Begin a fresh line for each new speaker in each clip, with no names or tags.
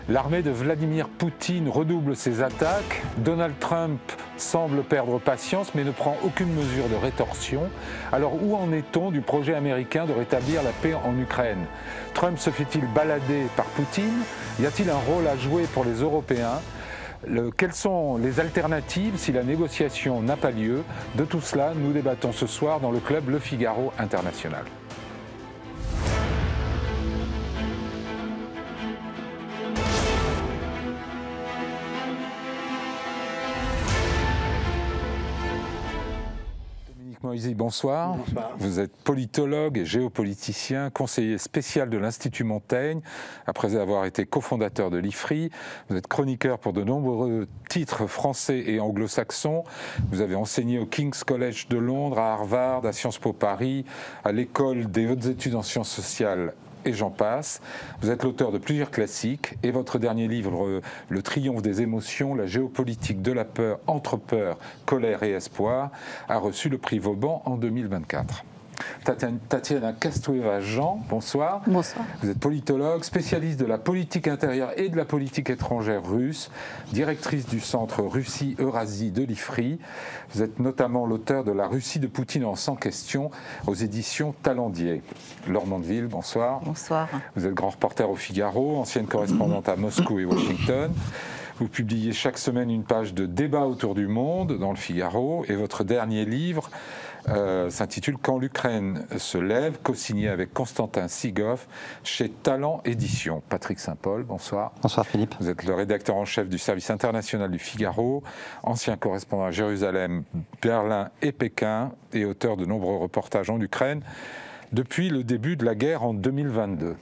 L'armée de Vladimir Poutine redouble ses attaques. Donald Trump semble perdre patience mais ne prend aucune mesure de rétorsion. Alors où en est-on du projet américain de rétablir la paix en Ukraine? Trump se fait-il balader par Poutine? Y a-t-il un rôle à jouer pour les Européens? Quelles sont les alternatives si la négociation n'a pas lieu? De tout cela, nous débattons ce soir dans le club Le Figaro International. Moïse, bonsoir.
Bonsoir.
Vous êtes politologue et géopoliticien, conseiller spécial de l'Institut Montaigne, après avoir été cofondateur de l'IFRI. Vous êtes chroniqueur pour de nombreux titres français et anglo-saxons. Vous avez enseigné au King's College de Londres, à Harvard, à Sciences Po Paris, à l'École des hautes études en sciences sociales, et j'en passe. Vous êtes l'auteur de plusieurs classiques et votre dernier livre, Le triomphe des émotions, la géopolitique de la peur, entre peur, colère et espoir, a reçu le prix Vauban en 2024. Tatiana Kastueva-Jean, bonsoir.
Bonsoir.
Vous êtes politologue, spécialiste de la politique intérieure et de la politique étrangère russe, directrice du centre Russie-Eurasie de l'IFRI. Vous êtes notamment l'auteur de La Russie de Poutine en 100 questions aux éditions Talendier. Laure Mandeville, bonsoir.
Bonsoir.
Vous êtes grand reporter au Figaro, ancienne correspondante à Moscou et Washington. Vous publiez chaque semaine une page de débat autour du monde dans le Figaro et votre dernier livre s'intitule Quand l'Ukraine se lève, co-signé avec Constantin Sigoff chez Talent Éditions. Patrick Saint-Paul, bonsoir.
Bonsoir Philippe.
Vous êtes le rédacteur en chef du service international du Figaro, ancien correspondant à Jérusalem, Berlin et Pékin et auteur de nombreux reportages en Ukraine depuis le début de la guerre en 2022.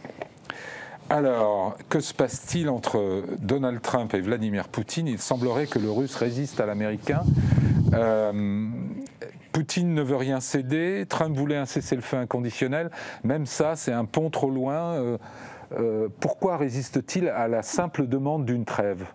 Alors, que se passe-t-il entre Donald Trump et Vladimir Poutine? Il semblerait que le Russe résiste à l'Américain. Poutine ne veut rien céder, Trump voulait un cessez-le-feu inconditionnel. Même ça, c'est un pont trop loin. Pourquoi résiste-t-il à la simple demande d'une trêve?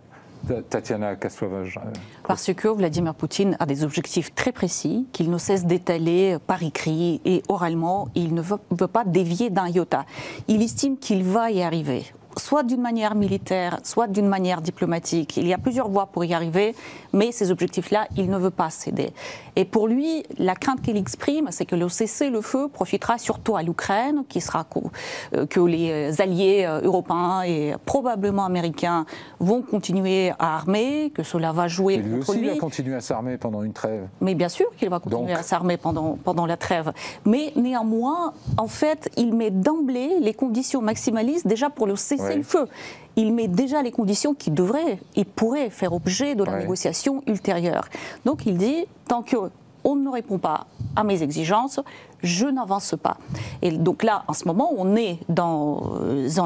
Tatiana Kastueva-Jean.
Parce que Vladimir Poutine a des objectifs très précis, qu'il ne cesse d'étaler par écrit et oralement. Il ne veut pas dévier d'un iota. Il estime qu'il va y arriver, soit d'une manière militaire, soit d'une manière diplomatique. Il y a plusieurs voies pour y arriver, mais ces objectifs-là, il ne veut pas céder. Et pour lui, la crainte qu'il exprime, c'est que le cessez-le-feu profitera surtout à l'Ukraine, que les alliés européens et probablement américains vont continuer à armer, que cela va jouer contre lui.
Lui aussi, il va continuer à s'armer pendant une trêve.
Mais bien sûr qu'il va continuer à s'armer pendant la trêve. Mais néanmoins, en fait, il met d'emblée les conditions maximalistes déjà pour le cessez-le-feu. Il met déjà les conditions qui devraient et pourraient faire objet de la négociation ultérieure. Donc il dit, tant qu'on ne répond pas à mes exigences, je n'avance pas. Et donc là, en ce moment, on est dans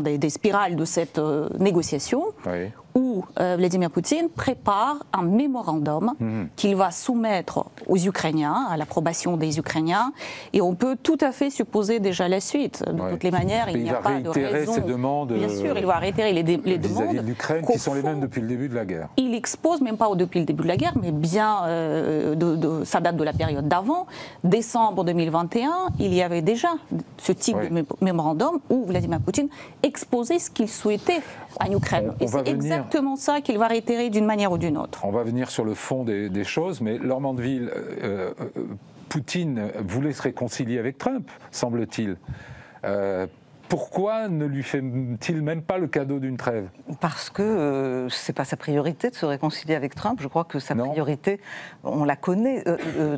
des spirales de cette négociation où Vladimir Poutine prépare un mémorandum qu'il va soumettre aux Ukrainiens, à l'approbation des Ukrainiens, et on peut tout à fait supposer déjà la suite. De toutes les manières, il n'y a pas de raison.
Il va réitérer ses demandes.
Bien sûr, il va réitérer les demandes
vis-à-vis de l'Ukraine, qui sont les mêmes depuis le début de la guerre.
Il expose, même pas depuis le début de la guerre, mais bien, ça date de la période d'avant, décembre 2021, il y avait déjà ce type de mémorandum où Vladimir Poutine exposait ce qu'il souhaitait en Ukraine. Et c'est exactement ça qu'il va réitérer d'une manière ou d'une autre.
On va venir sur le fond des choses, mais Laure Mandeville, Poutine voulait se réconcilier avec Trump, semble-t-il. Pourquoi ne lui fait-il même pas le cadeau d'une trêve?
Parce que ce n'est pas sa priorité de se réconcilier avec Trump. Je crois que sa priorité, on la connaît.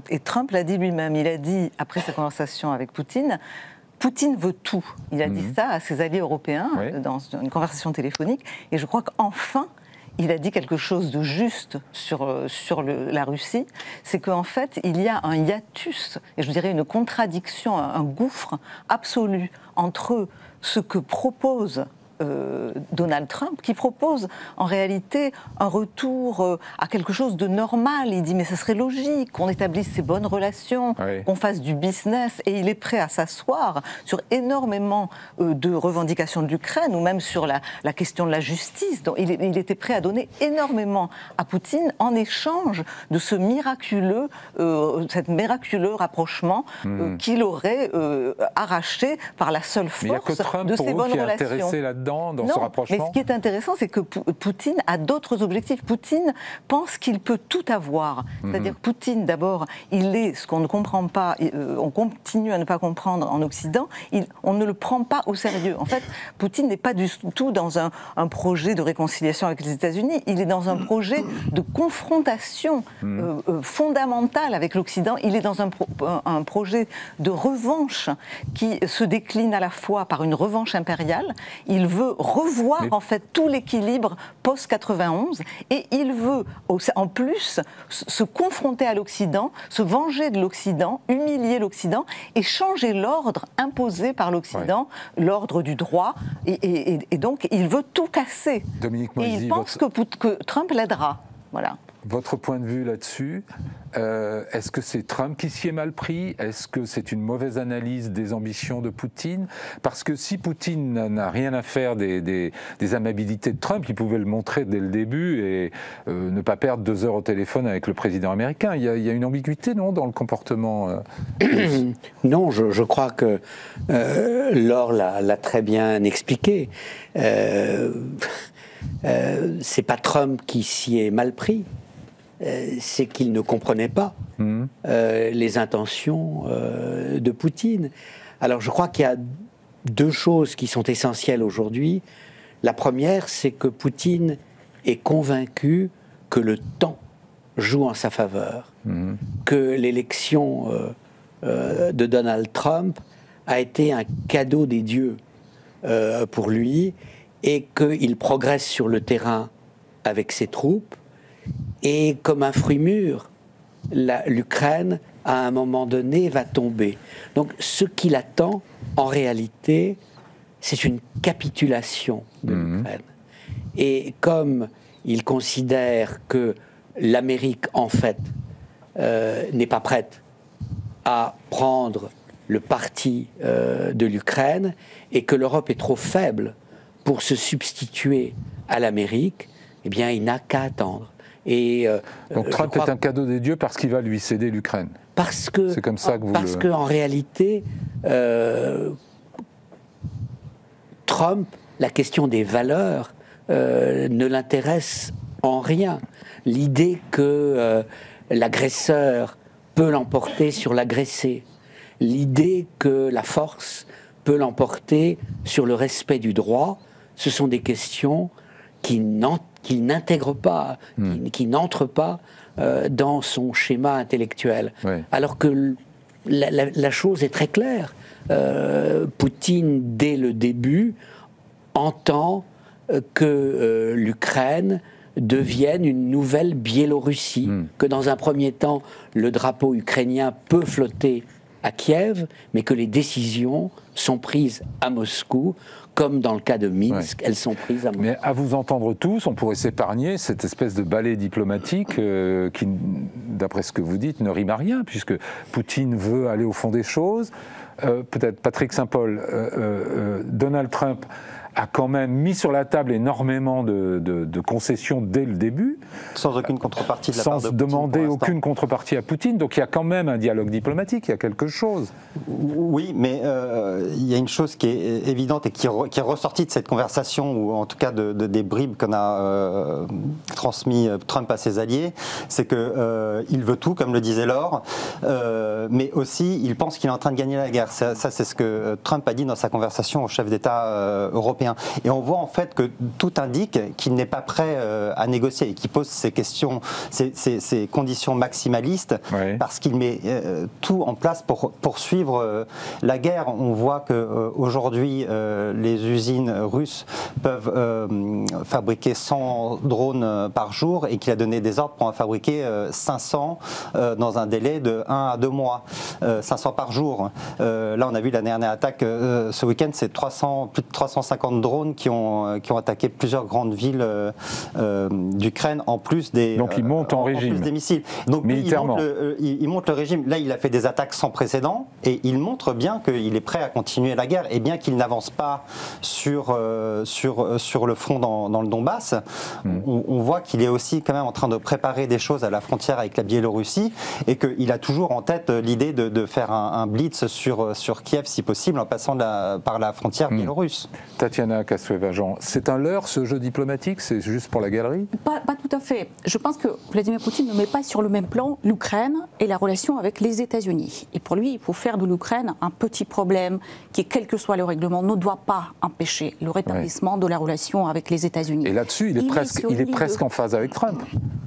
Et Trump l'a dit lui-même. Il a dit, après sa conversation avec Poutine, Poutine veut tout. Il a dit ça à ses alliés européens dans une conversation téléphonique. Et je crois qu'enfin, il a dit quelque chose de juste sur la Russie, c'est qu'en fait, il y a un hiatus, et je dirais une contradiction, un gouffre absolu entre ce que propose Donald Trump, qui propose en réalité un retour à quelque chose de normal. Il dit mais ça serait logique qu'on établisse ces bonnes relations, qu'on fasse du business, et il est prêt à s'asseoir sur énormément de revendications de l'Ukraine, ou même sur la question de la justice. Donc, il était prêt à donner énormément à Poutine en échange de ce cet miraculeux rapprochement qu'il aurait arraché par la seule force de ses bonnes relations.
l'Occident dans ce rapprochement?
Mais ce qui est intéressant, c'est que Poutine a d'autres objectifs. Poutine pense qu'il peut tout avoir. C'est-à-dire que Poutine, d'abord, il est ce qu'on ne comprend pas, on continue à ne pas comprendre en Occident, on ne le prend pas au sérieux. En fait, Poutine n'est pas du tout dans un projet de réconciliation avec les États-Unis, il est dans un projet de confrontation fondamentale avec l'Occident, il est dans un projet de revanche qui se décline à la fois par une revanche impériale, il veut revoir en fait tout l'équilibre post-91 et il veut en plus se confronter à l'Occident, se venger de l'Occident, humilier l'Occident et changer l'ordre imposé par l'Occident, l'ordre du droit et donc il veut tout casser.
Dominique Moisy,
et il pense que Trump l'aidera. Voilà.
Votre point de vue là-dessus, est-ce que c'est Trump qui s'y est mal pris? Est-ce que c'est une mauvaise analyse des ambitions de Poutine? Parce que si Poutine n'a rien à faire des amabilités de Trump, il pouvait le montrer dès le début et ne pas perdre 2 heures au téléphone avec le président américain. Il y a une ambiguïté, non, dans le comportement
Non, je crois que Laure l'a très bien expliqué. C'est pas Trump qui s'y est mal pris. C'est qu'il ne comprenait pas les intentions de Poutine. Alors je crois qu'il y a 2 choses qui sont essentielles aujourd'hui. La première, c'est que Poutine est convaincu que le temps joue en sa faveur, que l'élection de Donald Trump a été un cadeau des dieux pour lui et qu'il progresse sur le terrain avec ses troupes. Et comme un fruit mûr, l'Ukraine, à un moment donné, va tomber. Donc ce qu'il attend, en réalité, c'est une capitulation de l'Ukraine. Et comme il considère que l'Amérique, en fait, n'est pas prête à prendre le parti de l'Ukraine, et que l'Europe est trop faible pour se substituer à l'Amérique, eh bien, il n'a qu'à attendre. Et,
donc Trump est un cadeau des dieux parce qu'il va lui céder l'Ukraine.
Parce que,
c'est comme ça que vous
parce qu'en réalité, Trump, la question des valeurs ne l'intéresse en rien. L'idée que l'agresseur peut l'emporter sur l'agressé, l'idée que la force peut l'emporter sur le respect du droit, ce sont des questions qu'il n'intègre pas, qui n'entrent pas dans son schéma intellectuel. Oui. Alors que la chose est très claire. Poutine, dès le début, entend que l'Ukraine devienne une nouvelle Biélorussie, que dans un premier temps, le drapeau ukrainien peut flotter à Kiev, mais que les décisions sont prises à Moscou, comme dans le cas de Minsk, elles sont prises à Moscou.
Mais à vous entendre tous, on pourrait s'épargner cette espèce de ballet diplomatique qui, d'après ce que vous dites, ne rime à rien, puisque Poutine veut aller au fond des choses. Peut-être Patrick Saint-Paul, Donald Trump a quand même mis sur la table énormément de concessions dès le début.
Sans aucune contrepartie de la part de Poutine.
Sans demander aucune contrepartie à Poutine. Donc il y a quand même un dialogue diplomatique, il y a quelque chose.
Oui, mais il y a une chose qui est évidente et qui est ressortie de cette conversation, ou en tout cas des bribes qu'on a transmis Trump à ses alliés, c'est qu'il veut tout, comme le disait Laure, mais aussi il pense qu'il est en train de gagner la guerre. Ça c'est ce que Trump a dit dans sa conversation au chef d'État européen. Et on voit en fait que tout indique qu'il n'est pas prêt à négocier et qu'il pose ces questions, ces conditions maximalistes, parce qu'il met tout en place pour poursuivre la guerre. On voit qu'aujourd'hui, les usines russes peuvent fabriquer 100 drones par jour et qu'il a donné des ordres pour en fabriquer 500 dans un délai de 1 à 2 mois. 500 par jour. Là, on a vu la dernière attaque ce week-end, c'est plus de 350 drones qui ont attaqué plusieurs grandes villes d'Ukraine, en plus des
donc il monte en régime,
plus des missiles. Donc
militairement.
Il monte le régime. Là, il a fait des attaques sans précédent et il montre bien qu'il est prêt à continuer la guerre, et bien qu'il n'avance pas sur le front dans le Donbass. On voit qu'il est aussi quand même en train de préparer des choses à la frontière avec la Biélorussie, et qu'il a toujours en tête l'idée de faire un blitz sur Kiev si possible, en passant par la frontière biélorusse.
Tatiana Tatiana Castouet-Vajan, c'est un leurre ce jeu diplomatique? C'est juste pour la galerie?
Pas tout à fait. Je pense que Vladimir Poutine ne met pas sur le même plan l'Ukraine et la relation avec les États-Unis. Et pour lui, il faut faire de l'Ukraine un petit problème qui, quel que soit le règlement, ne doit pas empêcher le rétablissement de la relation avec les États-Unis.
Et là-dessus, il est presque en phase avec Trump.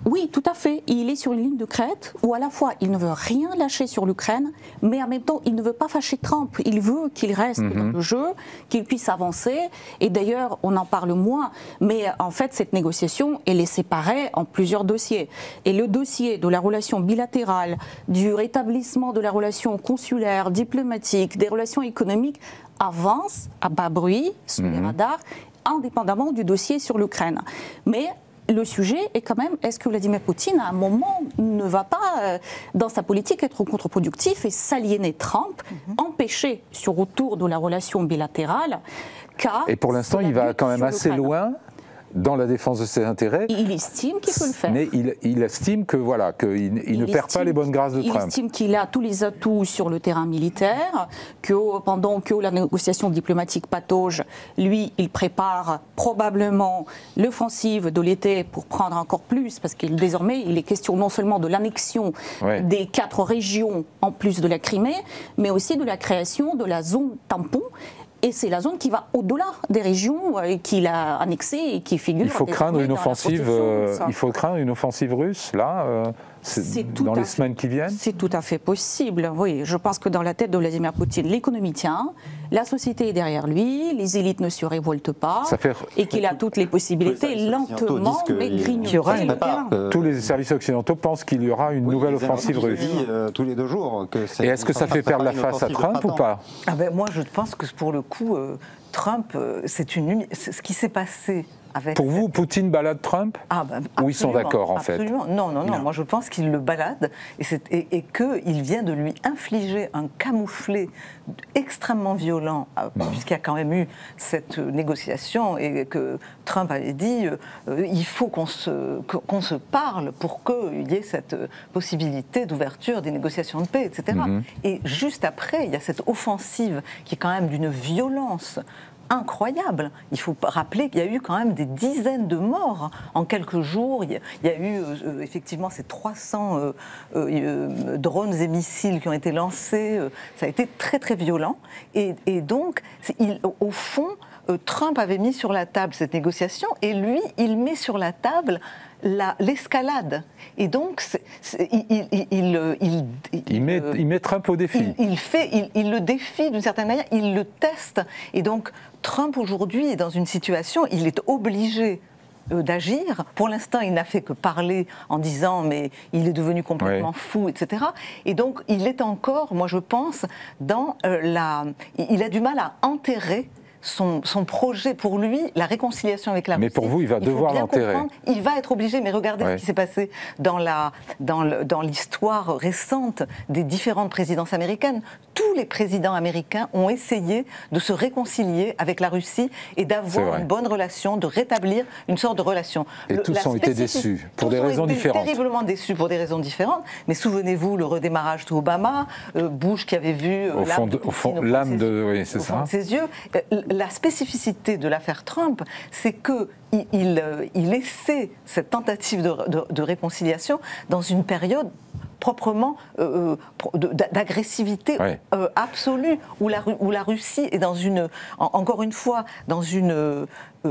Oui, tout à fait. Il est sur une ligne de crête où à la fois il ne veut rien lâcher sur l'Ukraine, mais en même temps il ne veut pas fâcher Trump. Il veut qu'il reste dans le jeu, qu'il puisse avancer. Et d'ailleurs, on en parle moins, mais en fait cette négociation, elle est séparée en plusieurs dossiers. Et le dossier de la relation bilatérale, du rétablissement de la relation consulaire, diplomatique, des relations économiques avance à bas bruit, sous les radars, indépendamment du dossier sur l'Ukraine. Mais le sujet est quand même, est-ce que Vladimir Poutine, à un moment, ne va pas, dans sa politique, être contre-productif et s'aliéner Trump, empêcher ce retour de la relation bilatérale, car...
Et pour l'instant, il va quand même assez loin dans la défense de ses intérêts.
Il estime qu'il peut le faire.
Mais il estime que voilà, qu'il ne perd pas les bonnes grâces de Trump.
Il estime qu'il a tous les atouts sur le terrain militaire, que pendant que la négociation diplomatique patauge, lui, il prépare probablement l'offensive de l'été pour prendre encore plus, parce que désormais, il est question non seulement de l'annexion des 4 régions en plus de la Crimée, mais aussi de la création de la zone tampon. Et c'est la zone qui va au-delà des régions qu'il a annexées et qui figure.
Il faut craindre une offensive. Il faut craindre une offensive russe là. Dans les semaines qui viennent.
C'est tout à fait possible. Oui, je pense que dans la tête de Vladimir Poutine, l'économie tient, la société est derrière lui, les élites ne se révoltent pas, et qu'il a toutes les possibilités, lentement, mais grignoter le terrain.
Tous les services occidentaux pensent qu'il y aura une nouvelle offensive russe.
Tous les 2 jours.
Et est-ce que ça fait perdre la face à Trump ou pas?
Moi, je pense que pour le coup, Trump, ce qui s'est passé.
Pour vous, Poutine balade Trump? Ou ils sont d'accord en fait?
Non. Moi je pense qu'il le balade et qu'il vient de lui infliger un camouflet extrêmement violent, puisqu'il y a quand même eu cette négociation et que Trump avait dit il faut qu'on se parle pour qu'il y ait cette possibilité d'ouverture des négociations de paix, etc. Et juste après, il y a cette offensive qui est quand même d'une violence incroyable. Il faut rappeler qu'il y a eu quand même des dizaines de morts en quelques jours. Il y a eu effectivement ces 300 drones et missiles qui ont été lancés. Ça a été très très violent. Et donc, au fond, Trump avait mis sur la table cette négociation et lui, il met sur la table l'escalade. Et donc,
il met Trump au défi.
Il le défie d'une certaine manière, il le teste. Et donc, Trump aujourd'hui est dans une situation, il est obligé d'agir. Pour l'instant, il n'a fait que parler en disant mais il est devenu complètement fou, etc. Et donc, il est encore, moi je pense, dans il a du mal à enterrer son projet. Pour lui, la réconciliation avec la Russie.
Mais pour vous, il va devoir l'enterrer.
Il va être obligé, mais regardez ce qui s'est passé dans l'histoire récente des différentes présidences américaines. Tous les présidents américains ont essayé de se réconcilier avec la Russie et d'avoir une bonne relation, de rétablir une sorte de relation.
Et tous ont été déçus, pour des raisons différentes.
Terriblement déçus pour des raisons différentes. Mais souvenez-vous, le redémarrage de Obama, Bush qui avait vu
l'âme de
ses yeux. La spécificité de l'affaire Trump, c'est qu'il essaie cette tentative de réconciliation dans une période proprement d'agressivité absolue, où la Russie est encore une fois, dans une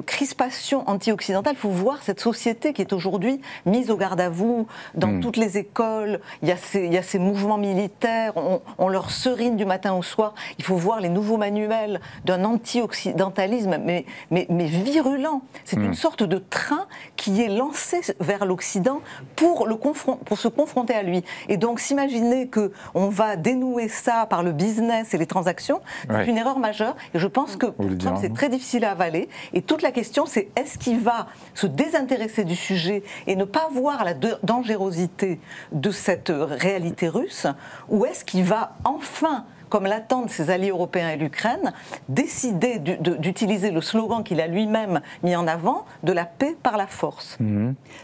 crispation anti-occidentale. Il faut voir cette société qui est aujourd'hui mise au garde à vous dans toutes les écoles. Il y a ces mouvements militaires, on leur serine du matin au soir. Il faut voir les nouveaux manuels d'un anti-occidentalisme, mais virulent. C'est une sorte de train qui est lancé vers l'Occident pour se confronter à lui. Et donc s'imaginer qu'on va dénouer ça par le business et les transactions, c'est une erreur majeure. Et je pense que Trump, c'est très difficile à avaler. Et toute la question, c'est est-ce qu'il va se désintéresser du sujet et ne pas voir la dangerosité de cette réalité russe, ou est-ce qu'il va enfin comme l'attendent ses alliés européens et l'Ukraine, décider d'utiliser le slogan qu'il a lui-même mis en avant, de la paix par la force.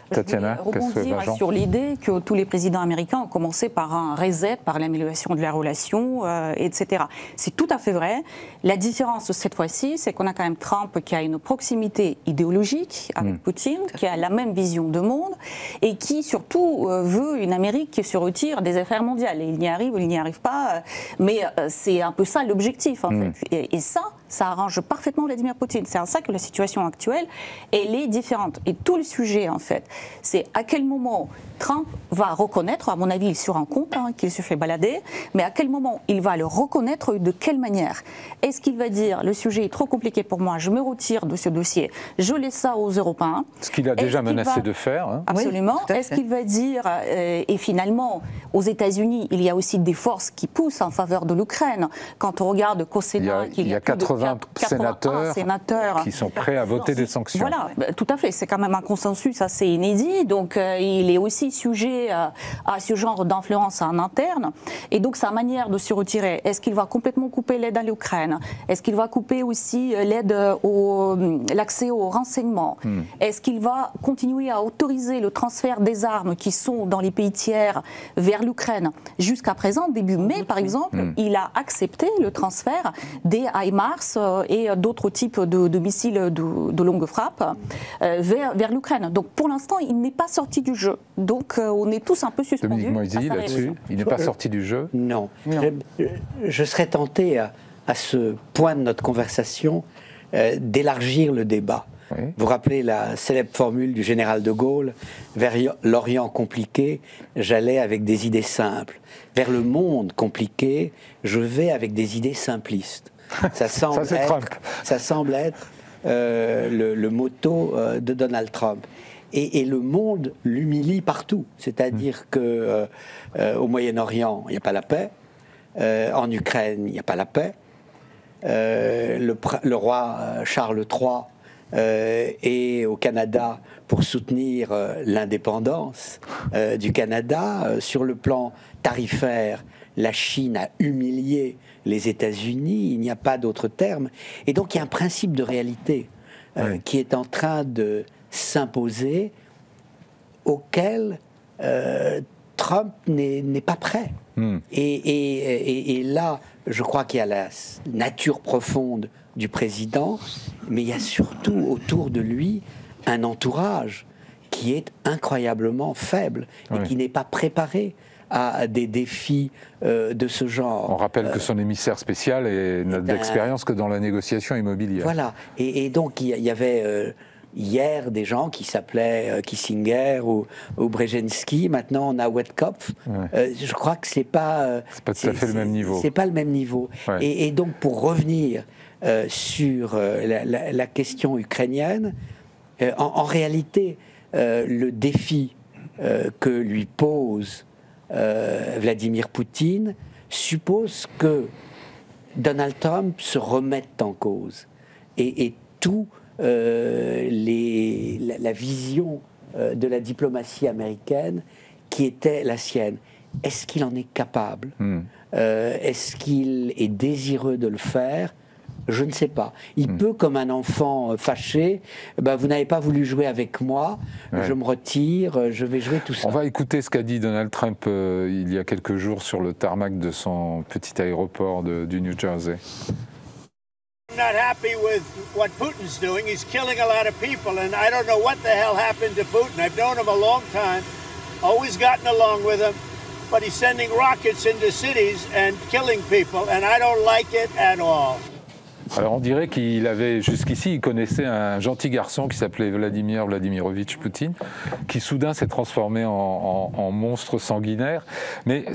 Tatiana,
je voulais rebondir sur l'idée que tous les présidents américains ont commencé par un reset, par l'amélioration de la relation, etc. C'est tout à fait vrai. La différence cette fois-ci, c'est qu'on a quand même Trump qui a une proximité idéologique avec Poutine, qui a la même vision de monde et qui surtout veut une Amérique qui se retire des affaires mondiales. Et il y arrive ou il n'y arrive pas, mais c'est un peu ça l'objectif en fait. Et ça arrange parfaitement Vladimir Poutine. C'est en ça que la situation actuelle, elle est différente. Et tout le sujet, en fait, c'est à quel moment Trump va reconnaître, à mon avis, il se rend compte qu'il se fait balader, mais à quel moment il va le reconnaître, de quelle manière? Est-ce qu'il va dire, le sujet est trop compliqué pour moi, je me retire de ce dossier, je laisse ça aux Européens?
Ce qu'il a déjà menacé de faire.
Absolument. Oui, est-ce qu'il va dire, et finalement, aux États-Unis, il y a aussi des forces qui poussent en faveur de l'Ukraine. Quand on regarde qu'au Sénat,
il y a 80 sénateurs qui sont prêts à voter des sanctions.
Voilà, tout à fait. C'est quand même un consensus assez inédit. Donc, il est aussi sujet à ce genre d'influence en interne. Et donc, sa manière de se retirer, est-ce qu'il va complètement couper l'aide à l'Ukraine? Est-ce qu'il va couper aussi l'accès aux renseignements? Est-ce qu'il va continuer à autoriser le transfert des armes qui sont dans les pays tiers vers l'Ukraine? Jusqu'à présent, début mai, par exemple, il a accepté le transfert des HIMARS et d'autres types de missiles de longue frappe vers l'Ukraine. Donc pour l'instant, il n'est pas sorti du jeu. Donc on est tous un peu suspendus.
Dominique Moisy, là-dessus, il n'est pas sorti du jeu?
Non. Je serais tenté, à ce point de notre conversation, d'élargir le débat. Oui. Vous rappelez la célèbre formule du général de Gaulle: vers l'Orient compliqué, j'allais avec des idées simples. Vers le monde compliqué, je vais avec des idées simplistes. Ça semble être le motto de Donald Trump. Et le monde l'humilie partout. C'est-à-dire qu'au Moyen-Orient, il n'y a pas la paix. En Ukraine, il n'y a pas la paix. Le roi Charles III est au Canada pour soutenir l'indépendance du Canada. Sur le plan tarifaire, la Chine a humilié les États-Unis, il n'y a pas d'autre terme. Et donc il y a un principe de réalité qui est en train de s'imposer, auquel Trump n'est pas prêt. Et là, je crois qu'il y a la nature profonde du président, mais il y a surtout autour de lui un entourage qui est incroyablement faible et qui n'est pas préparé à des défis de ce genre.
On rappelle que son émissaire spécial n'a d'expérience que dans la négociation immobilière.
Voilà, et donc il y avait hier des gens qui s'appelaient Kissinger ou Brzezinski. Maintenant on a Wettkopf. Je crois que c'est pas
tout à fait le même niveau.
C'est pas le même niveau. Et donc pour revenir sur la question ukrainienne, en réalité le défi que lui pose Vladimir Poutine suppose que Donald Trump se remette en cause et tout la vision de la diplomatie américaine qui était la sienne. Est-ce qu'il en est capable? Est-ce qu'il est désireux de le faire? Je ne sais pas. Il peut, comme un enfant fâché, vous n'avez pas voulu jouer avec moi, je me retire, je vais jouer tout seul.
On va écouter ce qu'a dit Donald Trump il y a quelques jours sur le tarmac de son petit aéroport du New Jersey.
I'm not happy with what Putin's doing. He's killing a lot of people, and I don't know what the hell happened to Putin. I've known him a long time, always gotten along with him, but he's sending rockets into cities and killing people, and I don't like it at all.
Alors on dirait qu'il avait, jusqu'ici, il connaissait un gentil garçon qui s'appelait Vladimir Vladimirovitch Poutine, qui soudain s'est transformé en monstre sanguinaire. Mais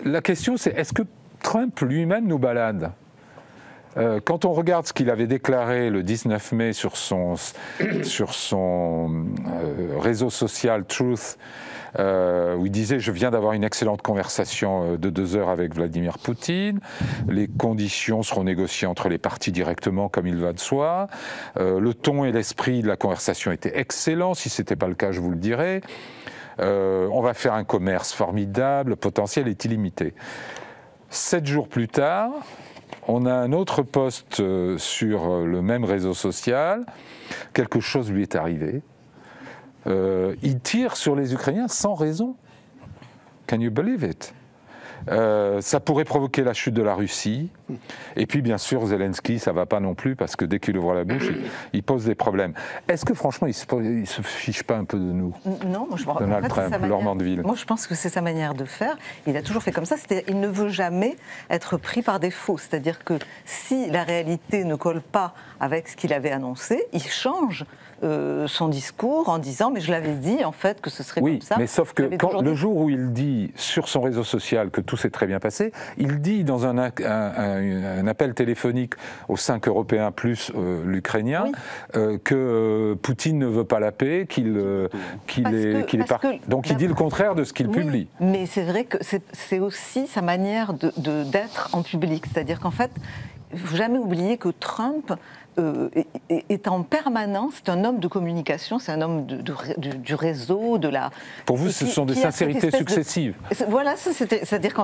la question c'est, est-ce que Trump lui-même nous balade ? Quand on regarde ce qu'il avait déclaré le 19 mai sur son réseau social Truth, où il disait « Je viens d'avoir une excellente conversation de 2 heures avec Vladimir Poutine, les conditions seront négociées entre les parties directement comme il va de soi, le ton et l'esprit de la conversation étaient excellents, si ce n'était pas le cas je vous le dirai, on va faire un commerce formidable, le potentiel est illimité ». 7 jours plus tard, on a un autre post sur le même réseau social. Quelque chose lui est arrivé. Il tire sur les Ukrainiens sans raison. Can you believe it? Ça pourrait provoquer la chute de la Russie. Et puis, bien sûr, Zelensky, ça ne va pas non plus, parce que dès qu'il ouvre la bouche, il pose des problèmes. Est-ce que, franchement, il ne se fiche pas un peu de nous?
Non, moi, je pense
Donald Trump, Laure Mandeville.
Moi, je pense que c'est sa manière de faire. Il a toujours fait comme ça. C'est-à-dire, il ne veut jamais être pris par défaut. C'est-à-dire que si la réalité ne colle pas avec ce qu'il avait annoncé, il change son discours en disant mais je l'avais dit en fait que ce serait comme ça.
Oui, mais sauf que le jour où il dit sur son réseau social que tout s'est très bien passé, il dit dans un appel téléphonique aux 5 Européens plus l'Ukrainien que Poutine ne veut pas la paix, qu'il est parti. Donc il dit le contraire de ce qu'il publie.
Mais c'est vrai que c'est aussi sa manière d'être en public. C'est-à-dire qu'en fait, il ne faut jamais oublier que Trump est en permanence, c'est un homme de communication, c'est un homme du réseau, de la...
Pour vous, ce sont des sincérités successives.
Voilà, c'est-à-dire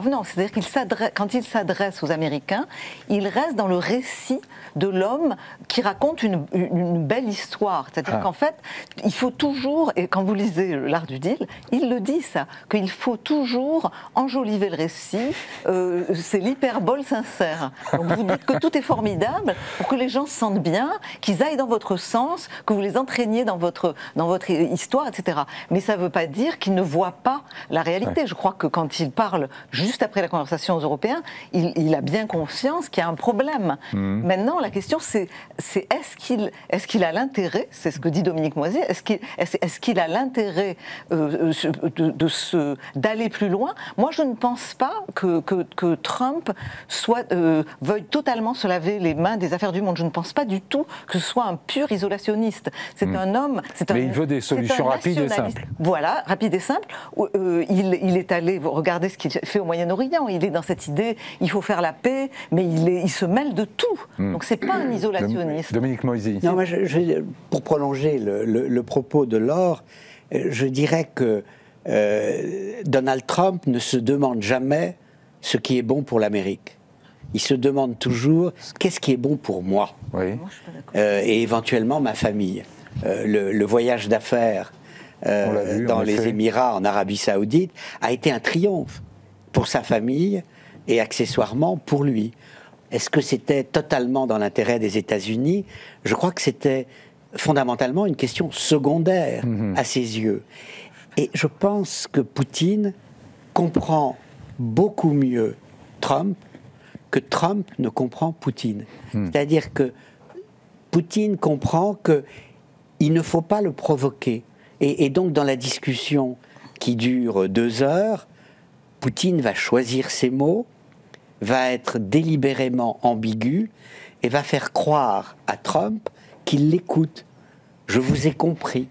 qu'il s'adresse, quand il s'adresse aux Américains, il reste dans le récit de l'homme qui raconte une belle histoire. C'est-à-dire qu'en fait, il faut toujours, et quand vous lisez L'Art du Deal, il le dit ça, qu'il faut toujours enjoliver le récit, c'est l'hyperbole sincère. Donc vous dites que tout est formidable pour que les gens se sentent bien, qu'ils aillent dans votre sens, que vous les entraîniez dans votre histoire, etc. Mais ça ne veut pas dire qu'ils ne voient pas la réalité. Je crois que quand il parle juste après la conversation aux Européens, il a bien conscience qu'il y a un problème. Maintenant, la question c'est est-ce qu'il a l'intérêt, c'est ce que dit Dominique Moisier, est-ce qu'il a l'intérêt d'aller plus loin? Moi, je ne pense pas que Trump veuille totalement se laver les mains des affaires du monde. Je ne pense pas du tout que ce soit un pur isolationniste. C'est un homme...
Mais il veut des solutions rapides et simples.
Voilà, rapides et simples. Il est allé regarder ce qu'il fait au Moyen-Orient. Il est dans cette idée, il faut faire la paix, mais il se mêle de tout. Donc c'est pas un isolationniste.
Dominique Moisy.
Non, pour prolonger le propos de Laure, je dirais que Donald Trump ne se demande jamais ce qui est bon pour l'Amérique. Il se demande toujours qu'est-ce qui est bon pour moi, et éventuellement ma famille. Le voyage d'affaires dans les Émirats, en Arabie Saoudite, a été un triomphe pour sa famille et accessoirement pour lui. Est-ce que c'était totalement dans l'intérêt des États-Unis? Je crois que c'était fondamentalement une question secondaire à ses yeux. Et je pense que Poutine comprend beaucoup mieux Trump que Trump ne comprend Poutine. C'est-à-dire que Poutine comprend qu'il ne faut pas le provoquer. Et donc dans la discussion qui dure 2 heures, Poutine va choisir ses mots, va être délibérément ambigu et va faire croire à Trump qu'il l'écoute. Je vous ai compris.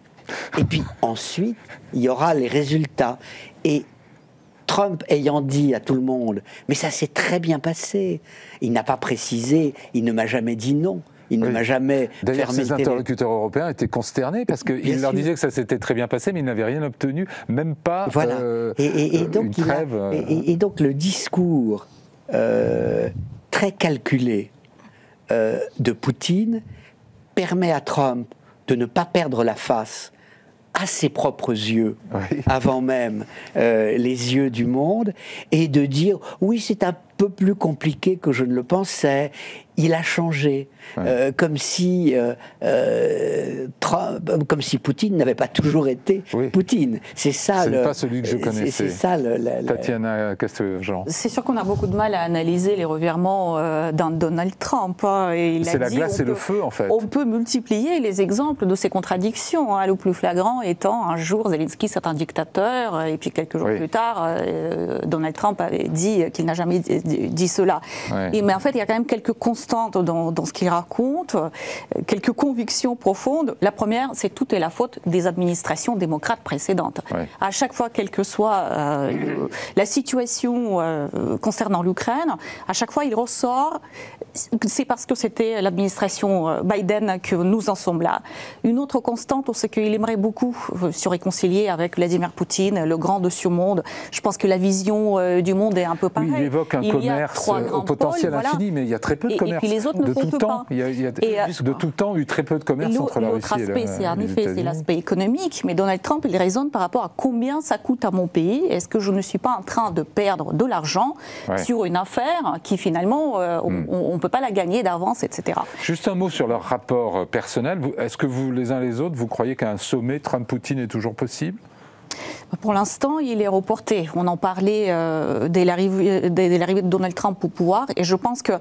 Et puis ensuite, il y aura les résultats. Et Trump ayant dit à tout le monde « mais ça s'est très bien passé », il n'a pas précisé, il ne m'a jamais dit non. Il ne m'a jamais fermé.
D'ailleurs, ses interlocuteurs européens étaient consternés parce qu'il leur disait que ça s'était très bien passé, mais ils n'avaient rien obtenu, même pas une trêve.
Et donc le discours très calculé de Poutine permet à Trump de ne pas perdre la face à ses propres yeux, avant même les yeux du monde, et de dire oui, c'est un peu plus compliqué que je ne le pensais. Il a changé, comme si Poutine n'avait pas toujours été Poutine. C'est ça.
C'est pas celui que je connaissais.
C'est ça.
Tatiana Casteljean.
C'est sûr qu'on a beaucoup de mal à analyser les revirements d'un Donald Trump.
C'est la glace et le feu, en fait.
On peut multiplier les exemples de ces contradictions. Le plus flagrant étant un jour Zelensky c'est un dictateur, et puis quelques jours plus tard, Donald Trump avait dit qu'il n'a jamais dit cela. Mais en fait, il y a quand même quelques constantes dans ce qu'il raconte, quelques convictions profondes. La première, c'est tout est la faute des administrations démocrates précédentes. À chaque fois, quelle que soit la situation concernant l'Ukraine, à chaque fois, il ressort, c'est parce que c'était l'administration Biden que nous en sommes là. Une autre constante, c'est qu'il aimerait beaucoup se réconcilier avec Vladimir Poutine, le grand de ce monde. Je pense que la vision du monde est un peu pareille.
Oui, il évoque un commerce au potentiel infini, mais il y a très peu de commerce.
Et puis les autres ne comptent pas.
Il y a de tout temps eu très peu de commerce entre la Russie et les États-Unis.
L'autre aspect, en effet, c'est l'aspect économique, mais Donald Trump, il raisonne par rapport à combien ça coûte à mon pays. Est-ce que je ne suis pas en train de perdre de l'argent sur une affaire qui finalement, on ne peut pas la gagner d'avance, etc.
Juste un mot sur leur rapport personnel. Est-ce que vous, les uns les autres, vous croyez qu'un sommet Trump-Poutine est toujours possible ?
Pour l'instant, il est reporté. On en parlait dès l'arrivée de Donald Trump au pouvoir, et je pense que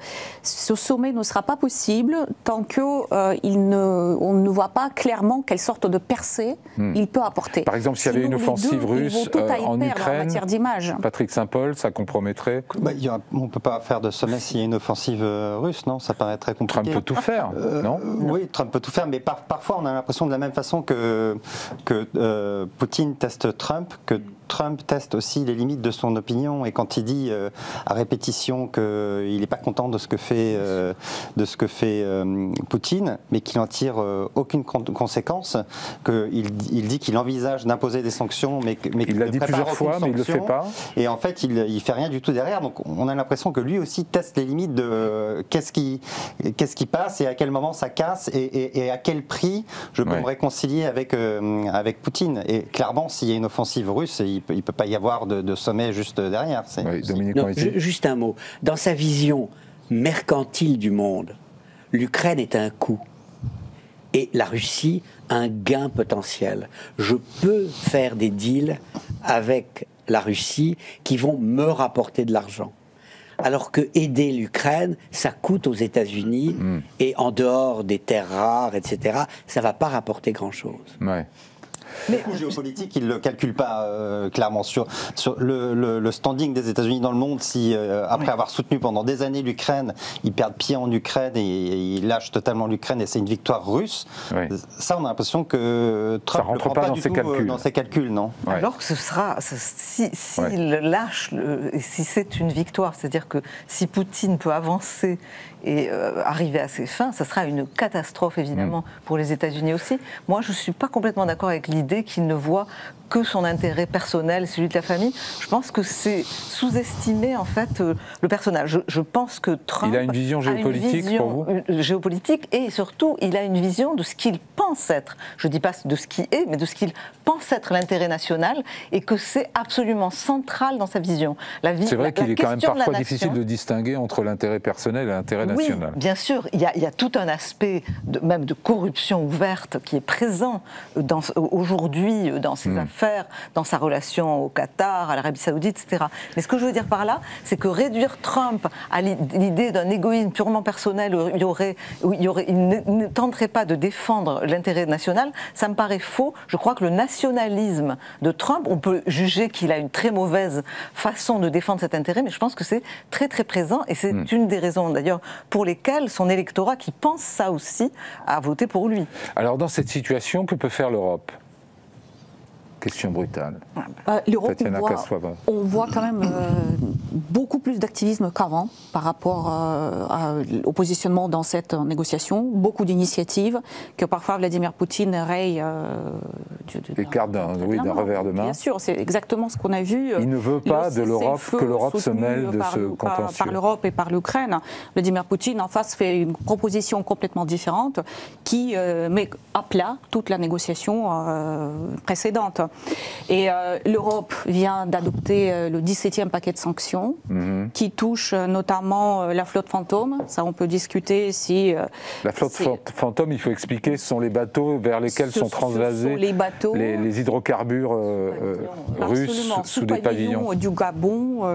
ce sommet ne sera pas possible tant qu'on ne voit pas clairement quelle sorte de percée il peut apporter.
Par exemple, s'il y avait une offensive russe en Ukraine, Patrick Saint-Paul, ça compromettrait.
On ne peut pas faire de sommet s'il y a une offensive russe, non? Ça paraît très compliqué.
Trump peut tout faire, non?
Oui, Trump peut tout faire, mais parfois on a l'impression de la même façon que Poutine teste Trump, que Trump teste aussi les limites de son opinion, et quand il dit à répétition qu'il n'est pas content de ce que fait, Poutine, mais qu'il n'en tire aucune conséquence, qu'il dit qu'il envisage d'imposer des sanctions, mais qu'il
l'a dit plusieurs fois, mais il ne le fait pas.
Et en fait, il ne fait rien du tout derrière. Donc on a l'impression que lui aussi teste les limites de qu'est-ce qui passe et à quel moment ça casse et à quel prix je peux me réconcilier avec Poutine. Et clairement, s'il y a une offensive russe, il ne peut pas y avoir de sommet juste derrière.
Juste un mot. Dans sa vision mercantile du monde, l'Ukraine est un coût et la Russie un gain potentiel. Je peux faire des deals avec la Russie qui vont me rapporter de l'argent. Alors que aider l'Ukraine, ça coûte aux États-Unis et en dehors des terres rares, etc., ça ne va pas rapporter grand-chose.
Ouais.
Mais le géopolitique, il ne le calcule pas clairement sur le standing des États-Unis dans le monde. Si après avoir soutenu pendant des années l'Ukraine, ils perdent pied en Ukraine et ils lâchent totalement l'Ukraine et c'est une victoire russe, ça on a l'impression que Trump ne rentre pas dans ses calculs, non?
Alors que ce sera, s'il lâche, si c'est une victoire, c'est-à-dire que si Poutine peut avancer et arriver à ses fins, ça sera une catastrophe évidemment pour les États-Unis aussi. Moi, je ne suis pas complètement d'accord avec l'idée qu'il ne voit que son intérêt personnel, celui de la famille. Je pense que c'est sous-estimer en fait le personnage. Je pense que Trump
a une vision géopolitique pour vous ?
Géopolitique, et surtout il a une vision de ce qu'il pense être. Je ne dis pas de ce qui est, mais de ce qu'il pense être l'intérêt national, et que c'est absolument central dans sa vision.
C'est vrai qu'il est quand même parfois difficile de distinguer entre l'intérêt personnel et l'intérêt national.
Oui, bien sûr. Il y a tout un aspect même de corruption ouverte qui est présent aujourd'hui dans ses affaires, dans sa relation au Qatar, à l'Arabie Saoudite, etc. Mais ce que je veux dire par là, c'est que réduire Trump à l'idée d'un égoïsme purement personnel où il ne tenterait pas de défendre l'intérêt national, ça me paraît faux. Je crois que le nationalisme de Trump, on peut juger qu'il a une très mauvaise façon de défendre cet intérêt, mais je pense que c'est très très présent, et c'est une des raisons d'ailleurs pour lesquelles son électorat, qui pense ça aussi, a voté pour lui.
Alors dans cette situation, que peut faire l'Europe ? Question brutale.
L'Europe, on voit quand même beaucoup plus d'activisme qu'avant par rapport au positionnement dans cette négociation, beaucoup d'initiatives que parfois Vladimir Poutine raye
écarte d'un revers de main.
Bien sûr, c'est exactement ce qu'on a vu.
Il ne veut pas que l'Europe se mêle de ce contentieux.
Par l'Europe et par l'Ukraine. Vladimir Poutine, en face, fait une proposition complètement différente qui met à plat toute la négociation précédente. Et l'Europe vient d'adopter le 17e paquet de sanctions qui touche notamment la flotte fantôme. Ça, on peut discuter si...
la flotte fantôme, il faut expliquer, ce sont les bateaux vers lesquels sont transvasés les hydrocarbures russes sous des pavillons.
Du Gabon,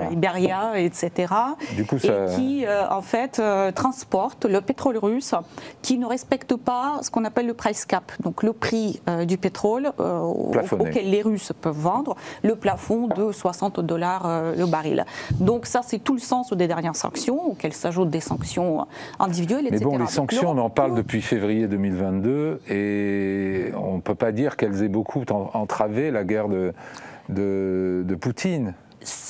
Libéria, etc.
Du coup,
et qui, en fait, transportent le pétrole russe qui ne respecte pas ce qu'on appelle le price cap, donc le prix du pétrole auquel les Russes peuvent vendre, le plafond de $60 le baril. Donc ça, c'est tout le sens des dernières sanctions, auxquelles s'ajoutent des sanctions individuelles, etc.
Mais bon, les sanctions, on en parle depuis février 2022, et on ne peut pas dire qu'elles aient beaucoup entravé la guerre de Poutine.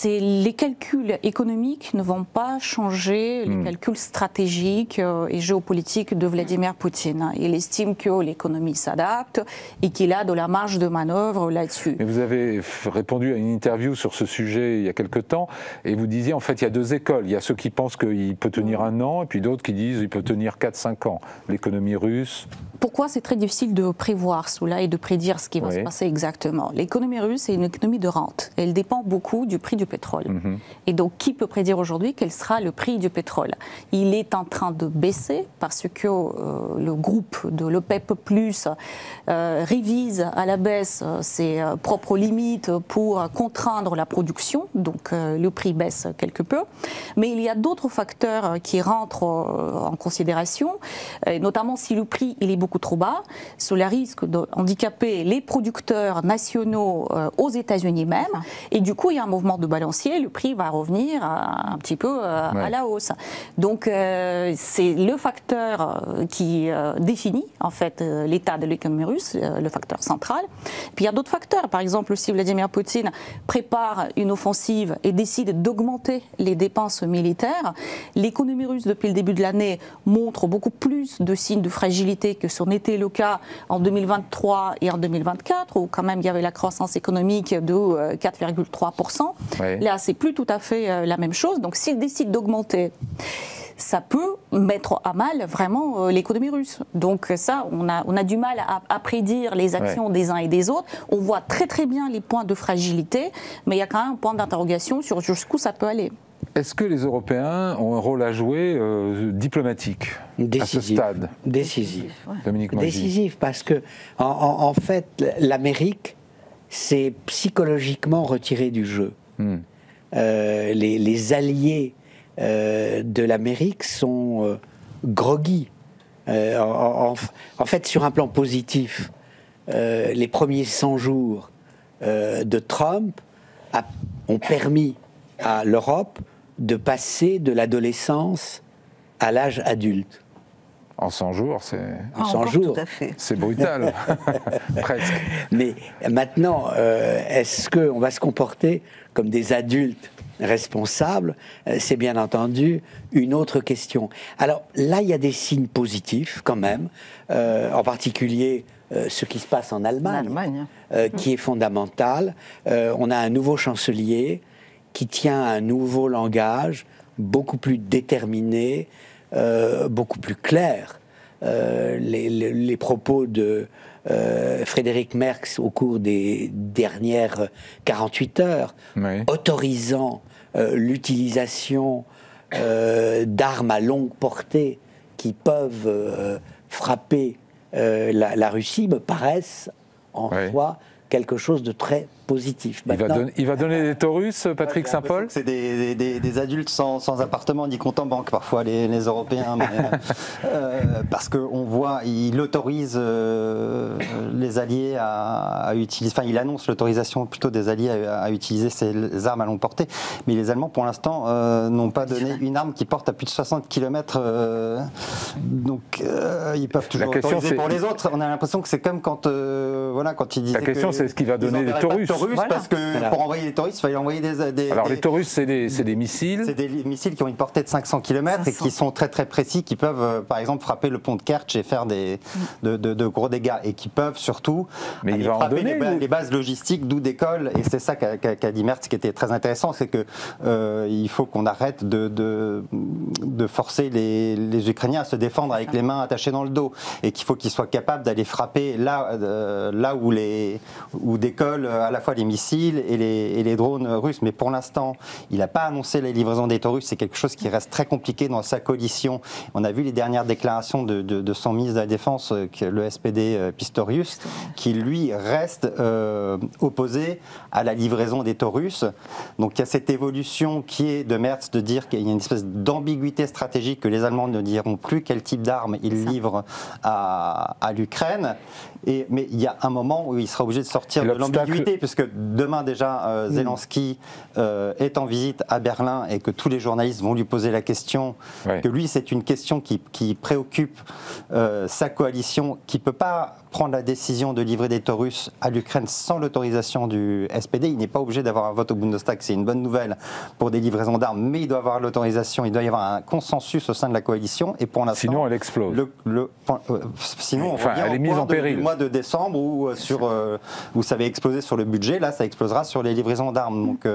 les calculs économiques ne vont pas changer les calculs stratégiques et géopolitiques de Vladimir Poutine. Il estime que l'économie s'adapte et qu'il a de la marge de manœuvre là-dessus.
Mais vous avez répondu à une interview sur ce sujet il y a quelque temps et vous disiez en fait il y a deux écoles. Il y a ceux qui pensent qu'il peut tenir un an et puis d'autres qui disent qu'il peut tenir 4-5 ans. L'économie russe.
Pourquoi c'est très difficile de prévoir cela et de prédire ce qui va se passer exactement? L'économie russe est une économie de rente. Elle dépend beaucoup du prix du pétrole. Et donc, qui peut prédire aujourd'hui quel sera le prix du pétrole? Il est en train de baisser parce que le groupe de l'OPEP+, révise à la baisse ses propres limites pour contraindre la production. Donc, le prix baisse quelque peu. Mais il y a d'autres facteurs qui rentrent en considération, notamment si le prix il est beaucoup trop bas, cela risque de handicaper les producteurs nationaux aux États-Unis même. Et du coup, il y a un mouvement de balancier, le prix va revenir un petit peu à la hausse. Donc, c'est le facteur qui définit en fait l'état de l'économie russe, le facteur central. Puis il y a d'autres facteurs. Par exemple, si Vladimir Poutine prépare une offensive et décide d'augmenter les dépenses militaires, l'économie russe depuis le début de l'année montre beaucoup plus de signes de fragilité que ce n'était le cas en 2023 et en 2024, où quand même il y avait la croissance économique de 4,3%. Là, c'est plus tout à fait la même chose. Donc, s'il décide d'augmenter, ça peut mettre à mal vraiment l'économie russe. Donc ça, on a du mal à prédire les actions des uns et des autres. On voit très très bien les points de fragilité, mais il y a quand même un point d'interrogation sur jusqu'où ça peut aller.
Est-ce que les Européens ont un rôle à jouer diplomatique à ce stade?
Décisif.
Dominique Moisy.
Décisif, parce que en fait, l'Amérique s'est psychologiquement retirée du jeu. Les alliés de l'Amérique sont groggy. En fait, sur un plan positif, les premiers 100 jours de Trump ont permis à l'Europe de passer de l'adolescence à l'âge adulte.
En 100 jours, c'est...
En 100 jours.
Tout à fait.
C'est brutal, presque.
Mais maintenant, est-ce qu'on va se comporter comme des adultes responsables? C'est bien entendu une autre question. Alors là, il y a des signes positifs quand même, en particulier ce qui se passe en Allemagne. Qui est fondamental. On a un nouveau chancelier qui tient un nouveau langage, beaucoup plus déterminé, beaucoup plus clair. Les propos de Frédéric Merz au cours des dernières 48 heures, autorisant l'utilisation d'armes à longue portée qui peuvent frapper la Russie, me paraissent en soi quelque chose de très positif.
Il va donner des taurus, Patrick Saint-Paul?
C'est des adultes sans appartement ni compte en banque, parfois, les Européens. Mais, parce qu'on voit, il autorise les Alliés à utiliser, enfin, il annonce l'autorisation plutôt des Alliés à utiliser ces armes à longue portée. Mais les Allemands, pour l'instant, n'ont pas donné une arme qui porte à plus de 60 km. Donc, ils peuvent toujours autoriser pour les autres. On a l'impression que c'est comme quand ils disaient.
La question, c'est est-ce qu'il va donner des taurus?
Parce que pour envoyer des taurus, il fallait envoyer des...
Alors les taurus, c'est des missiles.
C'est des missiles qui ont une portée de 500 km et qui sont très très précis, qui peuvent par exemple frapper le pont de Kerch et faire de gros dégâts, et qui peuvent surtout frapper les bases logistiques d'où décollent. Et c'est ça qu'a dit Merz, qui était très intéressant, c'est que il faut qu'on arrête de forcer les Ukrainiens à se défendre avec les mains attachées dans le dos, et qu'il faut qu'ils soient capables d'aller frapper là où décollent à la fois les missiles et les drones russes. Mais pour l'instant, il n'a pas annoncé la livraison des taurus. C'est quelque chose qui reste très compliqué dans sa coalition. On a vu les dernières déclarations de son ministre de la Défense, le SPD Pistorius, qui lui reste opposé à la livraison des taurus. Donc il y a cette évolution qui est de Merz de dire qu'il y a une espèce d'ambiguïté stratégique, que les Allemands ne diront plus quel type d'armes ils livrent à l'Ukraine. Mais il y a un moment où il sera obligé de sortir de l'ambiguïté, puisque demain déjà, Zelensky est en visite à Berlin et que tous les journalistes vont lui poser la question, que lui, c'est une question qui préoccupe sa coalition, qui ne peut pas prendre la décision de livrer des Taurus à l'Ukraine sans l'autorisation du SPD. Il n'est pas obligé d'avoir un vote au Bundestag, c'est une bonne nouvelle pour des livraisons d'armes, mais il doit avoir l'autorisation, il doit y avoir un consensus au sein de la coalition, et pour l'instant...
Sinon, elle explose.
Sinon, on revient
elle est mise en péril.
Du mois de décembre où ça avait explosé sur le budget, là ça explosera sur les livraisons d'armes. Donc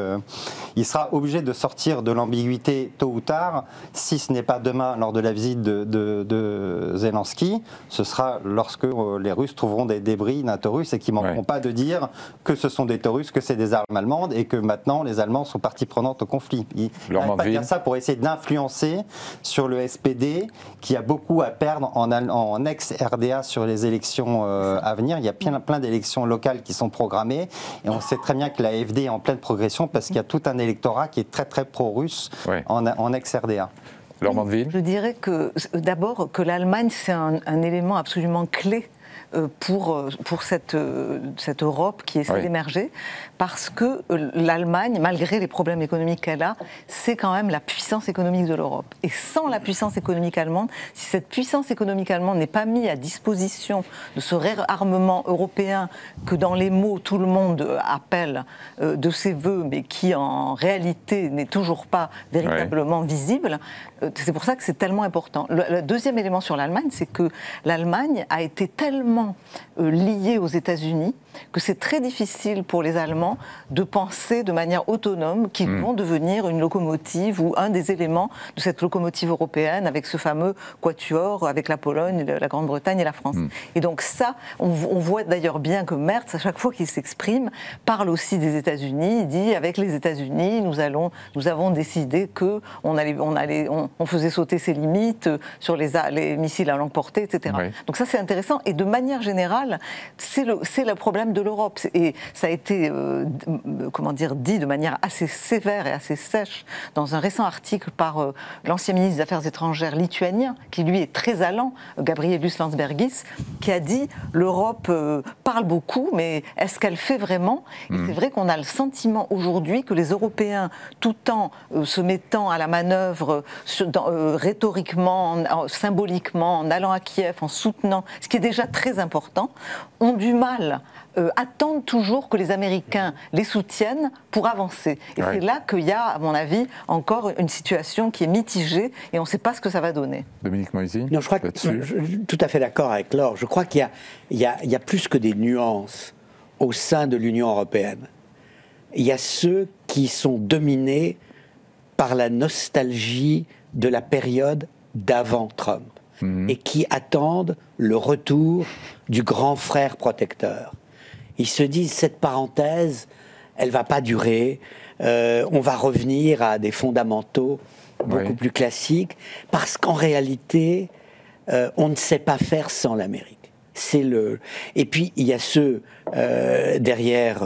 il sera obligé de sortir de l'ambiguïté tôt ou tard, si ce n'est pas demain lors de la visite de Zelensky, ce sera lorsque les Russes trouveront des débris d'un Taurus et qui ne manqueront pas de dire que ce sont des Taurus, que c'est des armes allemandes et que maintenant les Allemands sont partie prenante au conflit. Il n'arrête pas de dire ça pour essayer d'influencer sur le SPD qui a beaucoup à perdre en ex-RDA sur les élections à venir. Il y a plein d'élections locales qui sont programmées et on sait très bien que la AfD est en pleine progression parce qu'il y a tout un électorat qui est très très pro-russe en ex-RDA.
Je dirais que d'abord que l'Allemagne c'est un élément absolument clé pour cette Europe qui essaie d'émerger, parce que l'Allemagne, malgré les problèmes économiques qu'elle a, c'est quand même la puissance économique de l'Europe. Et sans la puissance économique allemande, si cette puissance économique allemande n'est pas mise à disposition de ce réarmement européen que dans les mots tout le monde appelle de ses voeux, mais qui en réalité n'est toujours pas véritablement visible, c'est pour ça que c'est tellement important. Le deuxième élément sur l'Allemagne, c'est que l'Allemagne a été tellement liée aux États-Unis que c'est très difficile pour les Allemands de penser de manière autonome qu'ils vont devenir une locomotive ou un des éléments de cette locomotive européenne avec ce fameux quatuor avec la Pologne, la Grande-Bretagne et la France. Et donc ça, on voit d'ailleurs bien que Merz, à chaque fois qu'il s'exprime, parle aussi des États-Unis. Il dit avec les États-Unis, nous avons décidé que on faisait sauter ses limites sur les missiles à longue portée, etc. Donc ça c'est intéressant. Et de manière générale, c'est le problème de l'Europe. Et ça a été dit de manière assez sévère et assez sèche dans un récent article par l'ancien ministre des Affaires étrangères lituanien, qui lui est très allant, Gabrielus Landsbergis, qui a dit l'Europe parle beaucoup, mais est-ce qu'elle fait vraiment? Et c'est vrai qu'on a le sentiment aujourd'hui que les Européens, tout en se mettant à la manœuvre rhétoriquement, symboliquement, en allant à Kiev, en soutenant, ce qui est déjà très important, ont du mal, attendent toujours que les Américains les soutiennent pour avancer. Et c'est là qu'il y a, à mon avis, encore une situation qui est mitigée et on ne sait pas ce que ça va donner.
Dominique Moisy?
Non, je crois que je suis tout à fait d'accord avec Laure. Je crois qu'il y a plus que des nuances au sein de l'Union européenne. Il y a ceux qui sont dominés par la nostalgie de la période d'avant Trump et qui attendent le retour du grand frère protecteur. Ils se disent, cette parenthèse, elle ne va pas durer, on va revenir à des fondamentaux beaucoup plus classiques, parce qu'en réalité, on ne sait pas faire sans l'Amérique. Et puis, il y a ceux derrière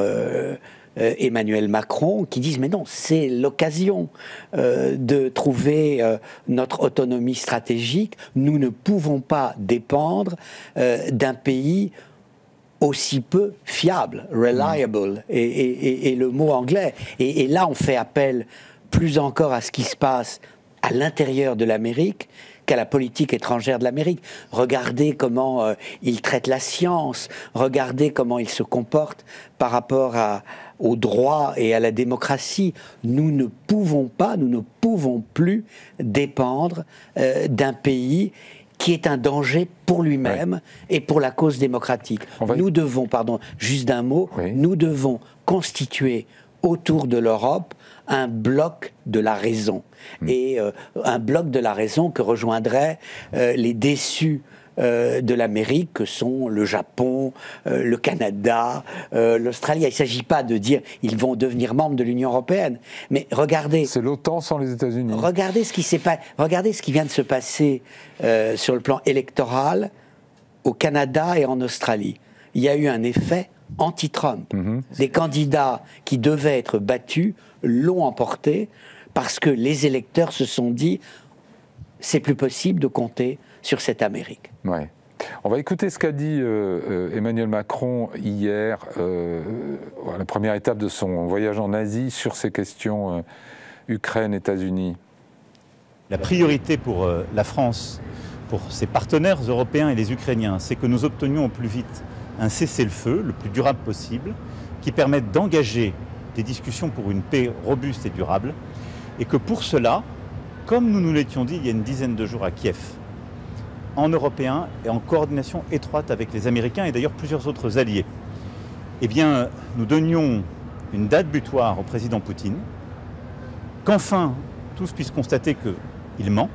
Emmanuel Macron qui disent mais non, c'est l'occasion de trouver notre autonomie stratégique. Nous ne pouvons pas dépendre d'un pays aussi peu fiable, reliable, et le mot anglais. Et là, on fait appel plus encore à ce qui se passe à l'intérieur de l'Amérique qu'à la politique étrangère de l'Amérique. Regardez comment il traite la science, regardez comment il se comporte par rapport au droit et à la démocratie. Nous ne pouvons plus dépendre d'un pays qui est un danger pour lui-même et pour la cause démocratique. Nous devons, juste d'un mot, nous devons constituer autour de l'Europe un bloc de la raison. Et un bloc de la raison que rejoindraient les déçus de l'Amérique, que sont le Japon, le Canada, l'Australie. Il ne s'agit pas de dire ils vont devenir membres de l'Union européenne, mais regardez...
C'est l'OTAN sans les États-Unis.
Regardez ce qui vient de se passer sur le plan électoral au Canada et en Australie. Il y a eu un effet anti-Trump. Des candidats qui devaient être battus l'ont emporté parce que les électeurs se sont dit c'est plus possible de compter sur cette Amérique.
On va écouter ce qu'a dit Emmanuel Macron hier, à la première étape de son voyage en Asie, sur ces questions Ukraine-États-Unis.
La priorité pour la France, pour ses partenaires européens et les Ukrainiens, c'est que nous obtenions au plus vite un cessez-le-feu, le plus durable possible, qui permette d'engager des discussions pour une paix robuste et durable, et que pour cela, comme nous nous l'étions dit il y a une dizaine de jours à Kiev, en Européens et en coordination étroite avec les Américains et d'ailleurs plusieurs autres alliés, eh bien, nous donnions une date butoir au président Poutine, qu'enfin tous puissent constater qu'il ment,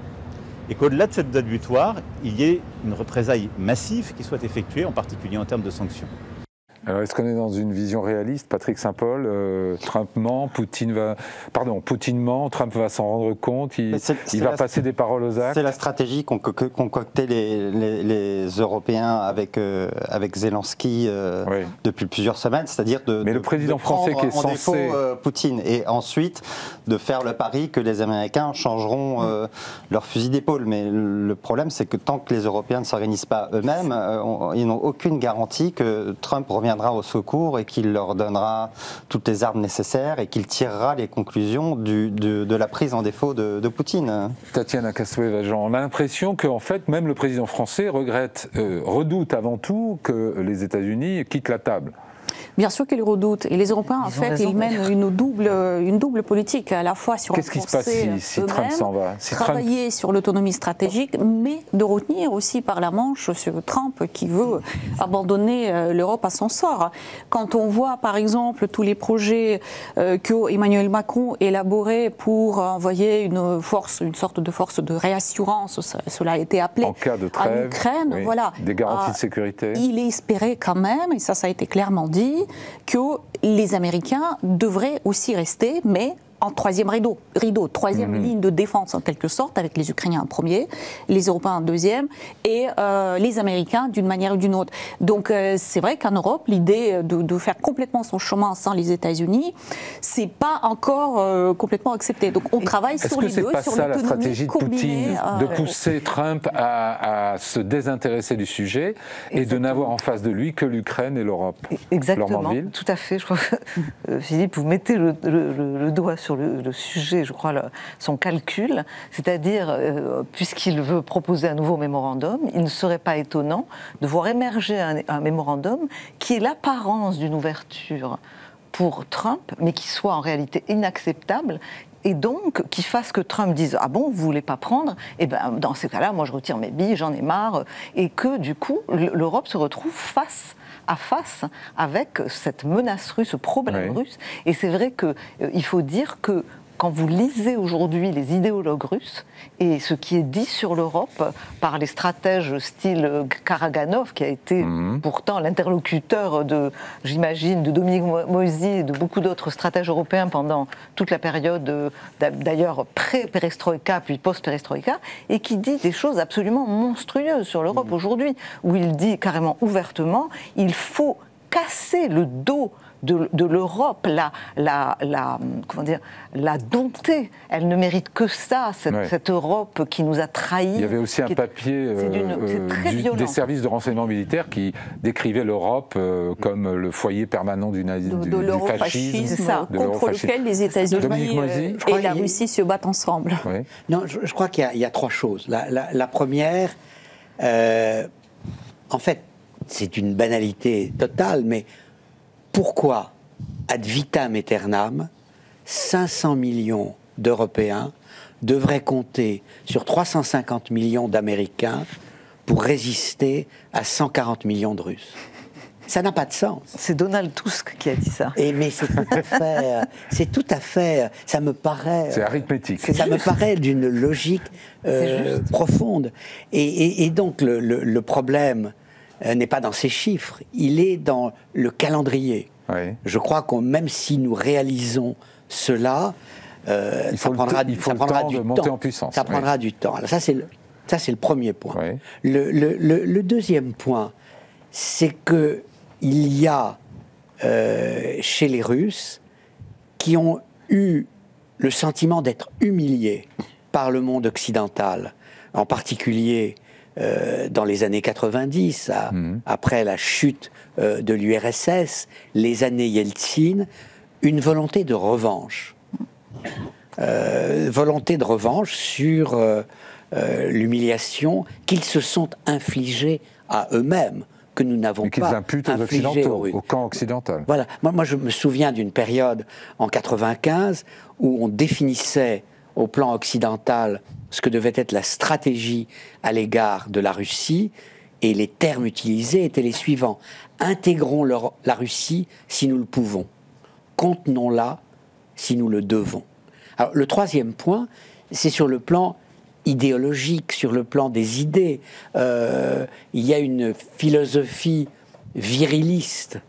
et qu'au-delà de cette date butoir, il y ait une représaille massive qui soit effectuée, en particulier en termes de sanctions.
Alors, est-ce qu'on est dans une vision réaliste, Patrick Saint-Paul? Trump ment, Poutine ment, Trump va s'en rendre compte, il va passer des paroles aux actes.
C'est la stratégie qu'ont concocté les Européens avec Zelensky depuis plusieurs semaines, c'est-à-dire
Mais le président français qui est censé
Poutine, et ensuite de faire le pari que les Américains changeront leur fusil d'épaule. Mais le problème, c'est que tant que les Européens ne s'organisent pas eux-mêmes, ils n'ont aucune garantie que Trump reviendra au secours et qu'il leur donnera toutes les armes nécessaires et qu'il tirera les conclusions de la prise en défaut de Poutine.
Tatiana Castoué-Vajan, on a l'impression qu'en fait, même le président français redoute avant tout que les États-Unis quittent la table.
Bien sûr qu'ils redoutent. Et les Européens, en fait, ils mènent une double politique, à la fois sur
qu'est-ce qui se passe si Trump s'en va,
travailler sur l'autonomie stratégique, mais de retenir aussi par la manche sur Trump qui veut abandonner l'Europe à son sort. Quand on voit, par exemple, tous les projets que Emmanuel Macron élaborait pour envoyer une sorte de force de réassurance, cela a été appelé,
en cas de trêve,
en Ukraine,
oui,
voilà.
Des garanties de sécurité.
Il espérait quand même, et ça a été clairement dit, que les Américains devraient aussi rester, mais en troisième rideau, troisième ligne de défense en quelque sorte, avec les Ukrainiens en premier, les Européens en deuxième, et les Américains d'une manière ou d'une autre. Donc c'est vrai qu'en Europe, l'idée de faire complètement son chemin sans les États-Unis, c'est pas encore complètement accepté. Donc on travaille sur les deux, sur l'autonomie.
Est-ce que c'est pas ça la stratégie de Poutine, de pousser Trump à se désintéresser du sujet et de n'avoir en face de lui que l'Ukraine et l'Europe?
Exactement, tout à fait. Je crois que Philippe, vous mettez le doigt sur le sujet, je crois, son calcul, c'est-à-dire, puisqu'il veut proposer un nouveau mémorandum, il ne serait pas étonnant de voir émerger un mémorandum qui ait l'apparence d'une ouverture pour Trump, mais qui soit en réalité inacceptable, et donc qui fasse que Trump dise « Ah bon, vous ne voulez pas prendre ? Eh bien, dans ces cas-là, moi je retire mes billes, j'en ai marre », et que du coup, l'Europe se retrouve face à face avec cette menace russe, ce problème russe. Et c'est vrai qu'il faut dire que quand vous lisez aujourd'hui les idéologues russes et ce qui est dit sur l'Europe par les stratèges style Karaganov, qui a été pourtant l'interlocuteur j'imagine, de Dominique Moisy et de beaucoup d'autres stratèges européens pendant toute la période, d'ailleurs pré-perestroïka puis post-perestroïka, et qui dit des choses absolument monstrueuses sur l'Europe aujourd'hui, où il dit carrément ouvertement, il faut casser le dos de l'Europe, comment dire, la dompter. Elle ne mérite que ça, cette Europe qui nous a trahis.
Il y avait aussi un papier des services de renseignement militaire qui décrivait l'Europe comme le foyer permanent du fascisme,
contre lequel les États-Unis et la Russie se battent ensemble.
Oui. Non, je crois qu'il y a trois choses. La première, en fait, c'est une banalité totale, mais pourquoi, ad vitam aeternam, 500 millions d'Européens devraient compter sur 350 millions d'Américains pour résister à 140 millions de Russes? Ça n'a pas de sens.
C'est Donald Tusk qui a dit ça.
Mais c'est tout à fait, ça me paraît...
C'est arithmétique.
Ça me paraît d'une logique profonde. Et donc le problème n'est pas dans ces chiffres, il est dans le calendrier. Oui. Je crois que même si nous réalisons cela, ça prendra du temps. Ça prendra du temps. Alors ça, c'est le premier point. Oui. Le deuxième point, c'est qu'il y a chez les Russes qui ont eu le sentiment d'être humiliés par le monde occidental, en particulier dans les années 90, après la chute de l'URSS, les années Yeltsin, une volonté de revanche. Volonté de revanche sur l'humiliation qu'ils se sont infligés à eux-mêmes, que nous n'avons pas
qu'ils imputent aux Occidentaux, au camp occidental.
Voilà. Moi, je me souviens d'une période en 95 où on définissait au plan occidental ce que devait être la stratégie à l'égard de la Russie, et les termes utilisés étaient les suivants. Intégrons la Russie si nous le pouvons. Contenons-la si nous le devons. Alors, le troisième point, c'est sur le plan idéologique, sur le plan des idées. Il y a une philosophie viriliste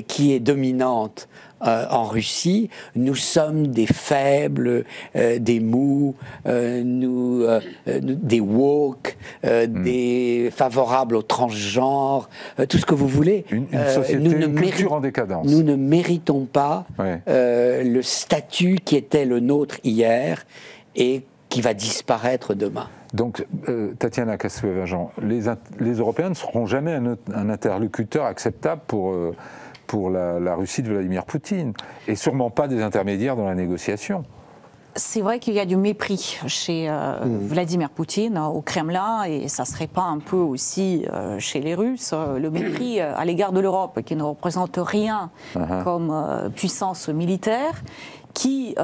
qui est dominante en Russie. Nous sommes des faibles, des mous, des woke, des favorables aux transgenres, tout ce que vous voulez.
Une société, une culture en décadence.
Nous ne méritons pas le statut qui était le nôtre hier et qui va disparaître demain.
Donc, Tatiana Castevet-Vingent, les Européens ne seront jamais un interlocuteur acceptable pour la Russie de Vladimir Poutine, et sûrement pas des intermédiaires dans la négociation.
C'est vrai qu'il y a du mépris chez Vladimir Poutine au Kremlin, et ça se répand un peu aussi chez les Russes. Le mépris à l'égard de l'Europe, qui ne représente rien comme puissance militaire, qui,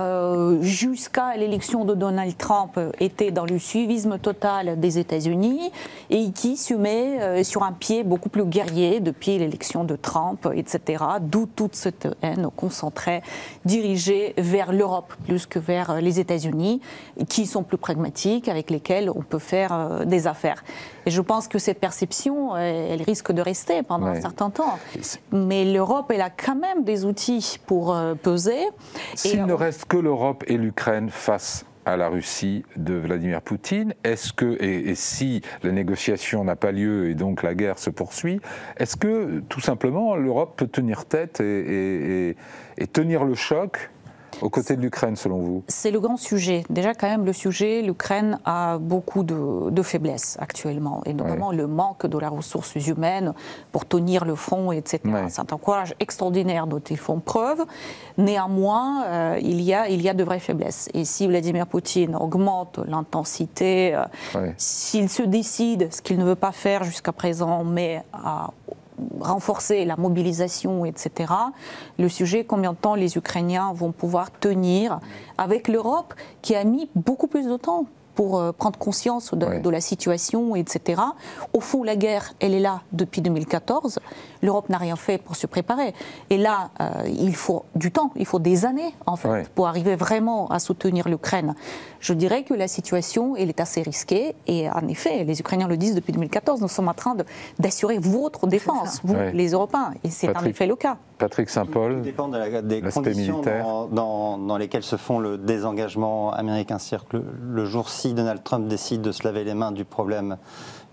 jusqu'à l'élection de Donald Trump, était dans le suivisme total des États-Unis, et qui se met sur un pied beaucoup plus guerrier depuis l'élection de Trump, etc. D'où toute cette haine concentrée, dirigée vers l'Europe plus que vers les États-Unis, qui sont plus pragmatiques, avec lesquels on peut faire des affaires. Et je pense que cette perception, elle risque de rester pendant un certain temps. Mais l'Europe, elle a quand même des outils pour peser.
S'il ne reste que l'Europe et l'Ukraine face à la Russie de Vladimir Poutine, est-ce que, et si la négociation n'a pas lieu et donc la guerre se poursuit, est-ce que tout simplement l'Europe peut tenir tête et tenir le choc aux côtés de l'Ukraine, selon vous? C'est
le grand sujet. Déjà, quand même, le sujet, l'Ukraine a beaucoup de faiblesses actuellement, et notamment le manque de la ressource humaine pour tenir le front, etc. C'est un courage extraordinaire dont ils font preuve. Néanmoins, il y a de vraies faiblesses. Et si Vladimir Poutine augmente l'intensité, s'il se décide, ce qu'il ne veut pas faire jusqu'à présent, mais à renforcer la mobilisation, etc. Le sujet, combien de temps les Ukrainiens vont pouvoir tenir avec l'Europe, qui a mis beaucoup plus de temps pour prendre conscience de la situation, etc. Au fond, la guerre, elle est là depuis 2014. L'Europe n'a rien fait pour se préparer. Et là, il faut du temps, il faut des années, en fait, pour arriver vraiment à soutenir l'Ukraine. Je dirais que la situation, elle est assez risquée. Et en effet, les Ukrainiens le disent depuis 2014, nous sommes en train d'assurer votre défense, vous, les Européens. Et c'est en effet le cas.
Patrick Saint-Paul,
tout dépend des conditions dans lesquelles se font le désengagement américain. C'est-à-dire que le jour-ci, Donald Trump décide de se laver les mains du problème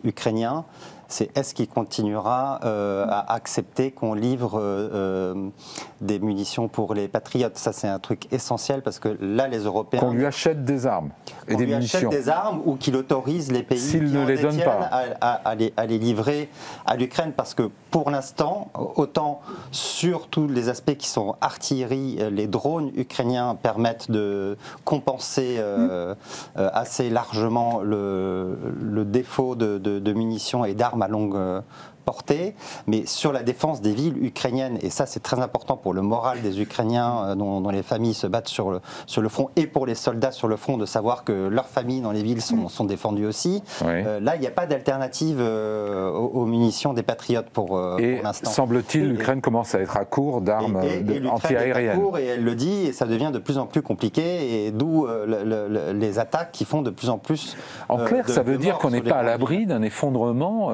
ukrainien, c'est est-ce qu'il continuera à accepter qu'on livre des munitions pour les patriotes? Ça, c'est un truc essentiel, parce que là, les Européens...
Qu'on lui achète des armes et des munitions.
Qu'on lui achète des armes, ou qu'il autorise les pays qui
ne les donnent pas
à les livrer à l'Ukraine, parce que pour l'instant, autant sur tous les aspects qui sont artillerie, les drones ukrainiens permettent de compenser assez largement le défaut de munitions et d'armes à longue portée, mais sur la défense des villes ukrainiennes, et ça c'est très important pour le moral des Ukrainiens dont les familles se battent sur le front, et pour les soldats sur le front, de savoir que leurs familles dans les villes sont défendues aussi. Là, il n'y a pas d'alternative aux munitions des patriotes pour l'instant.
Semble-t-il, l'Ukraine commence à être à court d'armes anti-aériennes.
Et elle le dit, et ça devient de plus en plus compliqué, et d'où les attaques qui font de plus en plus...
En clair, ça veut dire qu'on n'est pas à l'abri d'un effondrement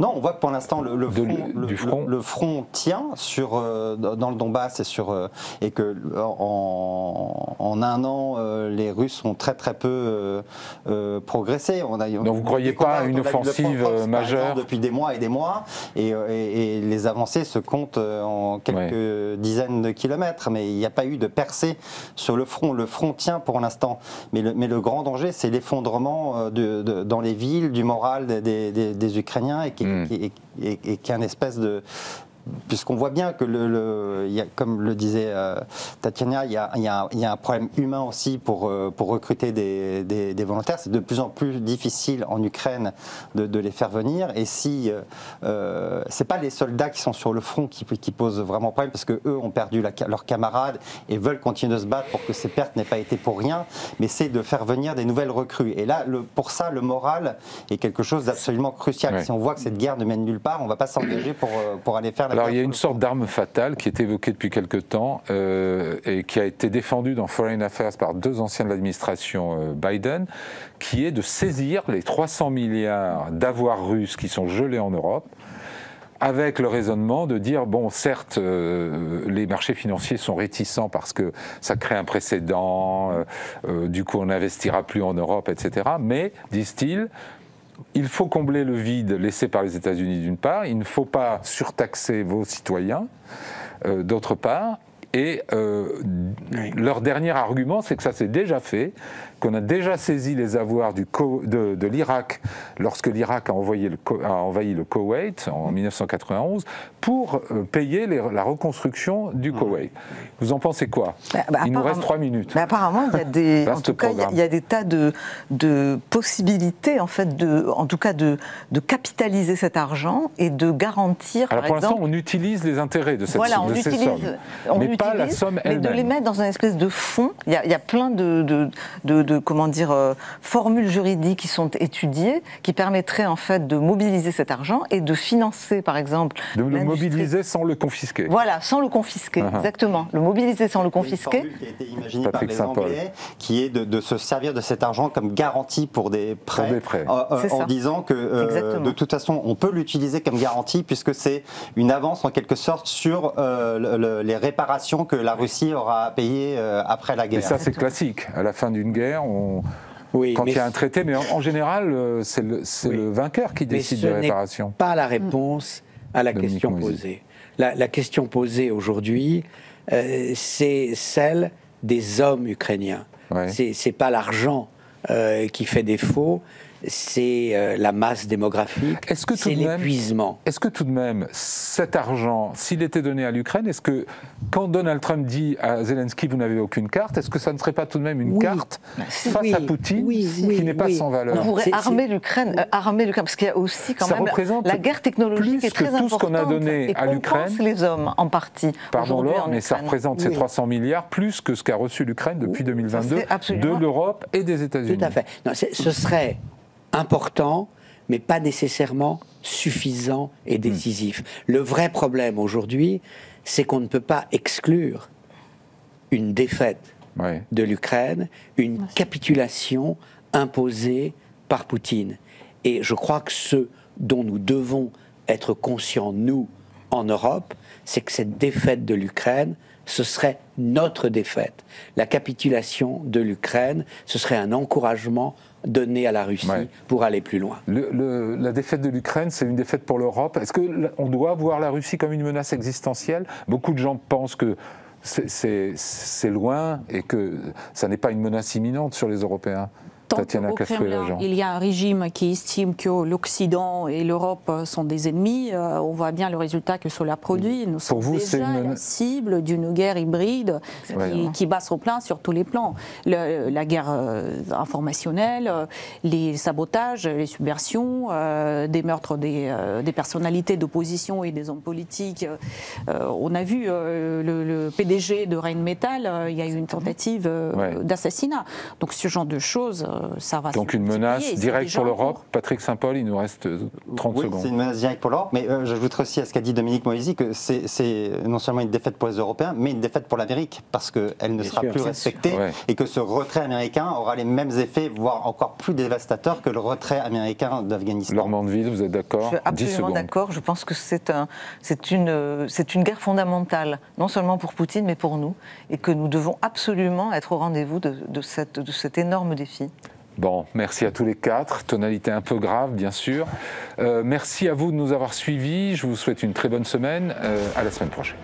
Non, on voit que pour l'instant le front tient dans le Donbass et que en un an les Russes ont très peu progressé.
Donc vous ne croyez pas à une offensive majeure
depuis des mois et des mois, et les avancées se comptent en quelques dizaines de kilomètres, mais il n'y a pas eu de percée sur le front. Le front tient pour l'instant, mais le grand danger, c'est l'effondrement dans les villes du moral des Ukrainiens et qui est un espèce de... Puisqu'on voit bien que, comme le disait Tatiana, il y a un problème humain aussi pour recruter des volontaires. C'est de plus en plus difficile en Ukraine de les faire venir. Et si c'est pas les soldats qui sont sur le front qui posent vraiment problème, parce que eux ont perdu leurs camarades et veulent continuer de se battre pour que ces pertes n'aient pas été pour rien, mais c'est de faire venir des nouvelles recrues. Et là, pour ça, le moral est quelque chose d'absolument crucial. Ouais. Si on voit que cette guerre ne mène nulle part, on ne va pas s'engager pour aller faire la...
Alors il y a une sorte d'arme fatale qui est évoquée depuis quelque temps et qui a été défendue dans Foreign Affairs par 2 anciens de l'administration Biden, qui est de saisir les 300 milliards d'avoirs russes qui sont gelés en Europe, avec le raisonnement de dire, bon, certes, les marchés financiers sont réticents parce que ça crée un précédent, du coup on n'investira plus en Europe, etc. Mais, disent-ils, il faut combler le vide laissé par les États-Unis d'une part, il ne faut pas surtaxer vos citoyens d'autre part, et leur dernier argument, c'est que ça s'est déjà fait, qu'on a déjà saisi les avoirs de l'Irak lorsque l'Irak a envahi le Koweït en 1991 pour payer la reconstruction du Koweït. Vous en pensez quoi? Il nous reste 3 minutes.
Apparemment, il y a des, en tout cas, il y a des tas de possibilités, en fait, en tout cas, de capitaliser cet argent et de garantir.
Alors pour l'instant, on utilise les intérêts de ces sommes, mais pas la somme elle-même.
Mais de les mettre dans un espèce de fonds. Il y a plein de formules juridiques qui sont étudiées, qui permettraient en fait de mobiliser cet argent et de financer, par exemple...
De le mobiliser sans le confisquer.
Voilà, sans le confisquer, exactement. Le mobiliser sans le confisquer.
Une formule qui a été imaginée par les Anglais, qui est de se servir de cet argent comme garantie pour des prêts, en disant que de toute façon, on peut l'utiliser comme garantie, puisque c'est une avance en quelque sorte sur les réparations que la Russie aura à payer après la guerre.
Et ça, c'est classique. À la fin d'une guerre, quand il y a un traité, mais en général, c'est le vainqueur qui décide de réparation.
Ce n'est pas la réponse à la question posée. La question posée aujourd'hui, c'est celle des hommes ukrainiens. Ouais. C'est pas l'argent qui fait défaut, c'est la masse démographique, c'est l'épuisement.
Est-ce que tout de même, cet argent, s'il était donné à l'Ukraine, est-ce que quand Donald Trump dit à Zelensky « vous n'avez aucune carte », est-ce que ça ne serait pas tout de même une carte face à Poutine qui n'est pas sans valeur?
On pourrait armer l'Ukraine, parce qu'il y a aussi quand même la guerre technologique est très importante.
Tout ce qu'on a donné à l'Ukraine,
les hommes en partie.
Pardon Laure, mais ça représente ces 300 milliards plus que ce qu'a reçu l'Ukraine depuis 2022 de l'Europe et des États-Unis.
Tout à fait. Non, ce serait important, mais pas nécessairement suffisant et décisif. Le vrai problème aujourd'hui, c'est qu'on ne peut pas exclure une défaite de l'Ukraine, une capitulation imposée par Poutine. Et je crois que ce dont nous devons être conscients, nous, en Europe, c'est que cette défaite de l'Ukraine, ce serait notre défaite. La capitulation de l'Ukraine, ce serait un encouragement donné à la Russie pour aller plus loin.
La défaite de l'Ukraine, c'est une défaite pour l'Europe. Est-ce qu'on doit voir la Russie comme une menace existentielle? Beaucoup de gens pensent que c'est loin et que ça n'est pas une menace imminente sur les Européens.
Tant qu'au Kremlin, il y a un régime qui estime que l'Occident et l'Europe sont des ennemis, on voit bien le résultat que cela produit. Nous sommes déjà la cible d'une guerre hybride qui bat son plein sur tous les plans. La guerre informationnelle, les sabotages, les subversions, des meurtres des personnalités d'opposition et des hommes politiques. On a vu le PDG de Rheinmetall, il y a eu une tentative d'assassinat. Donc ce genre de choses... ça va.
Donc une menace directe pour l'Europe. Patrick Saint-Paul, il nous reste 30 secondes.
C'est une menace directe pour l'Europe, mais j'ajouterai aussi à ce qu'a dit Dominique Moisy que c'est non seulement une défaite pour les Européens, mais une défaite pour l'Amérique, parce qu'elle ne sera plus respectée et que ce retrait américain aura les mêmes effets, voire encore plus dévastateurs que le retrait américain d'Afghanistan.
Laure Mandeville, vous êtes d'accord?
Je suis absolument d'accord. Je pense que c'est une guerre fondamentale, non seulement pour Poutine, mais pour nous, et que nous devons absolument être au rendez-vous de cet énorme défi.
Bon, merci à tous les quatre. Tonalité un peu grave, bien sûr. Merci à vous de nous avoir suivis. Je vous souhaite une très bonne semaine. À la semaine prochaine.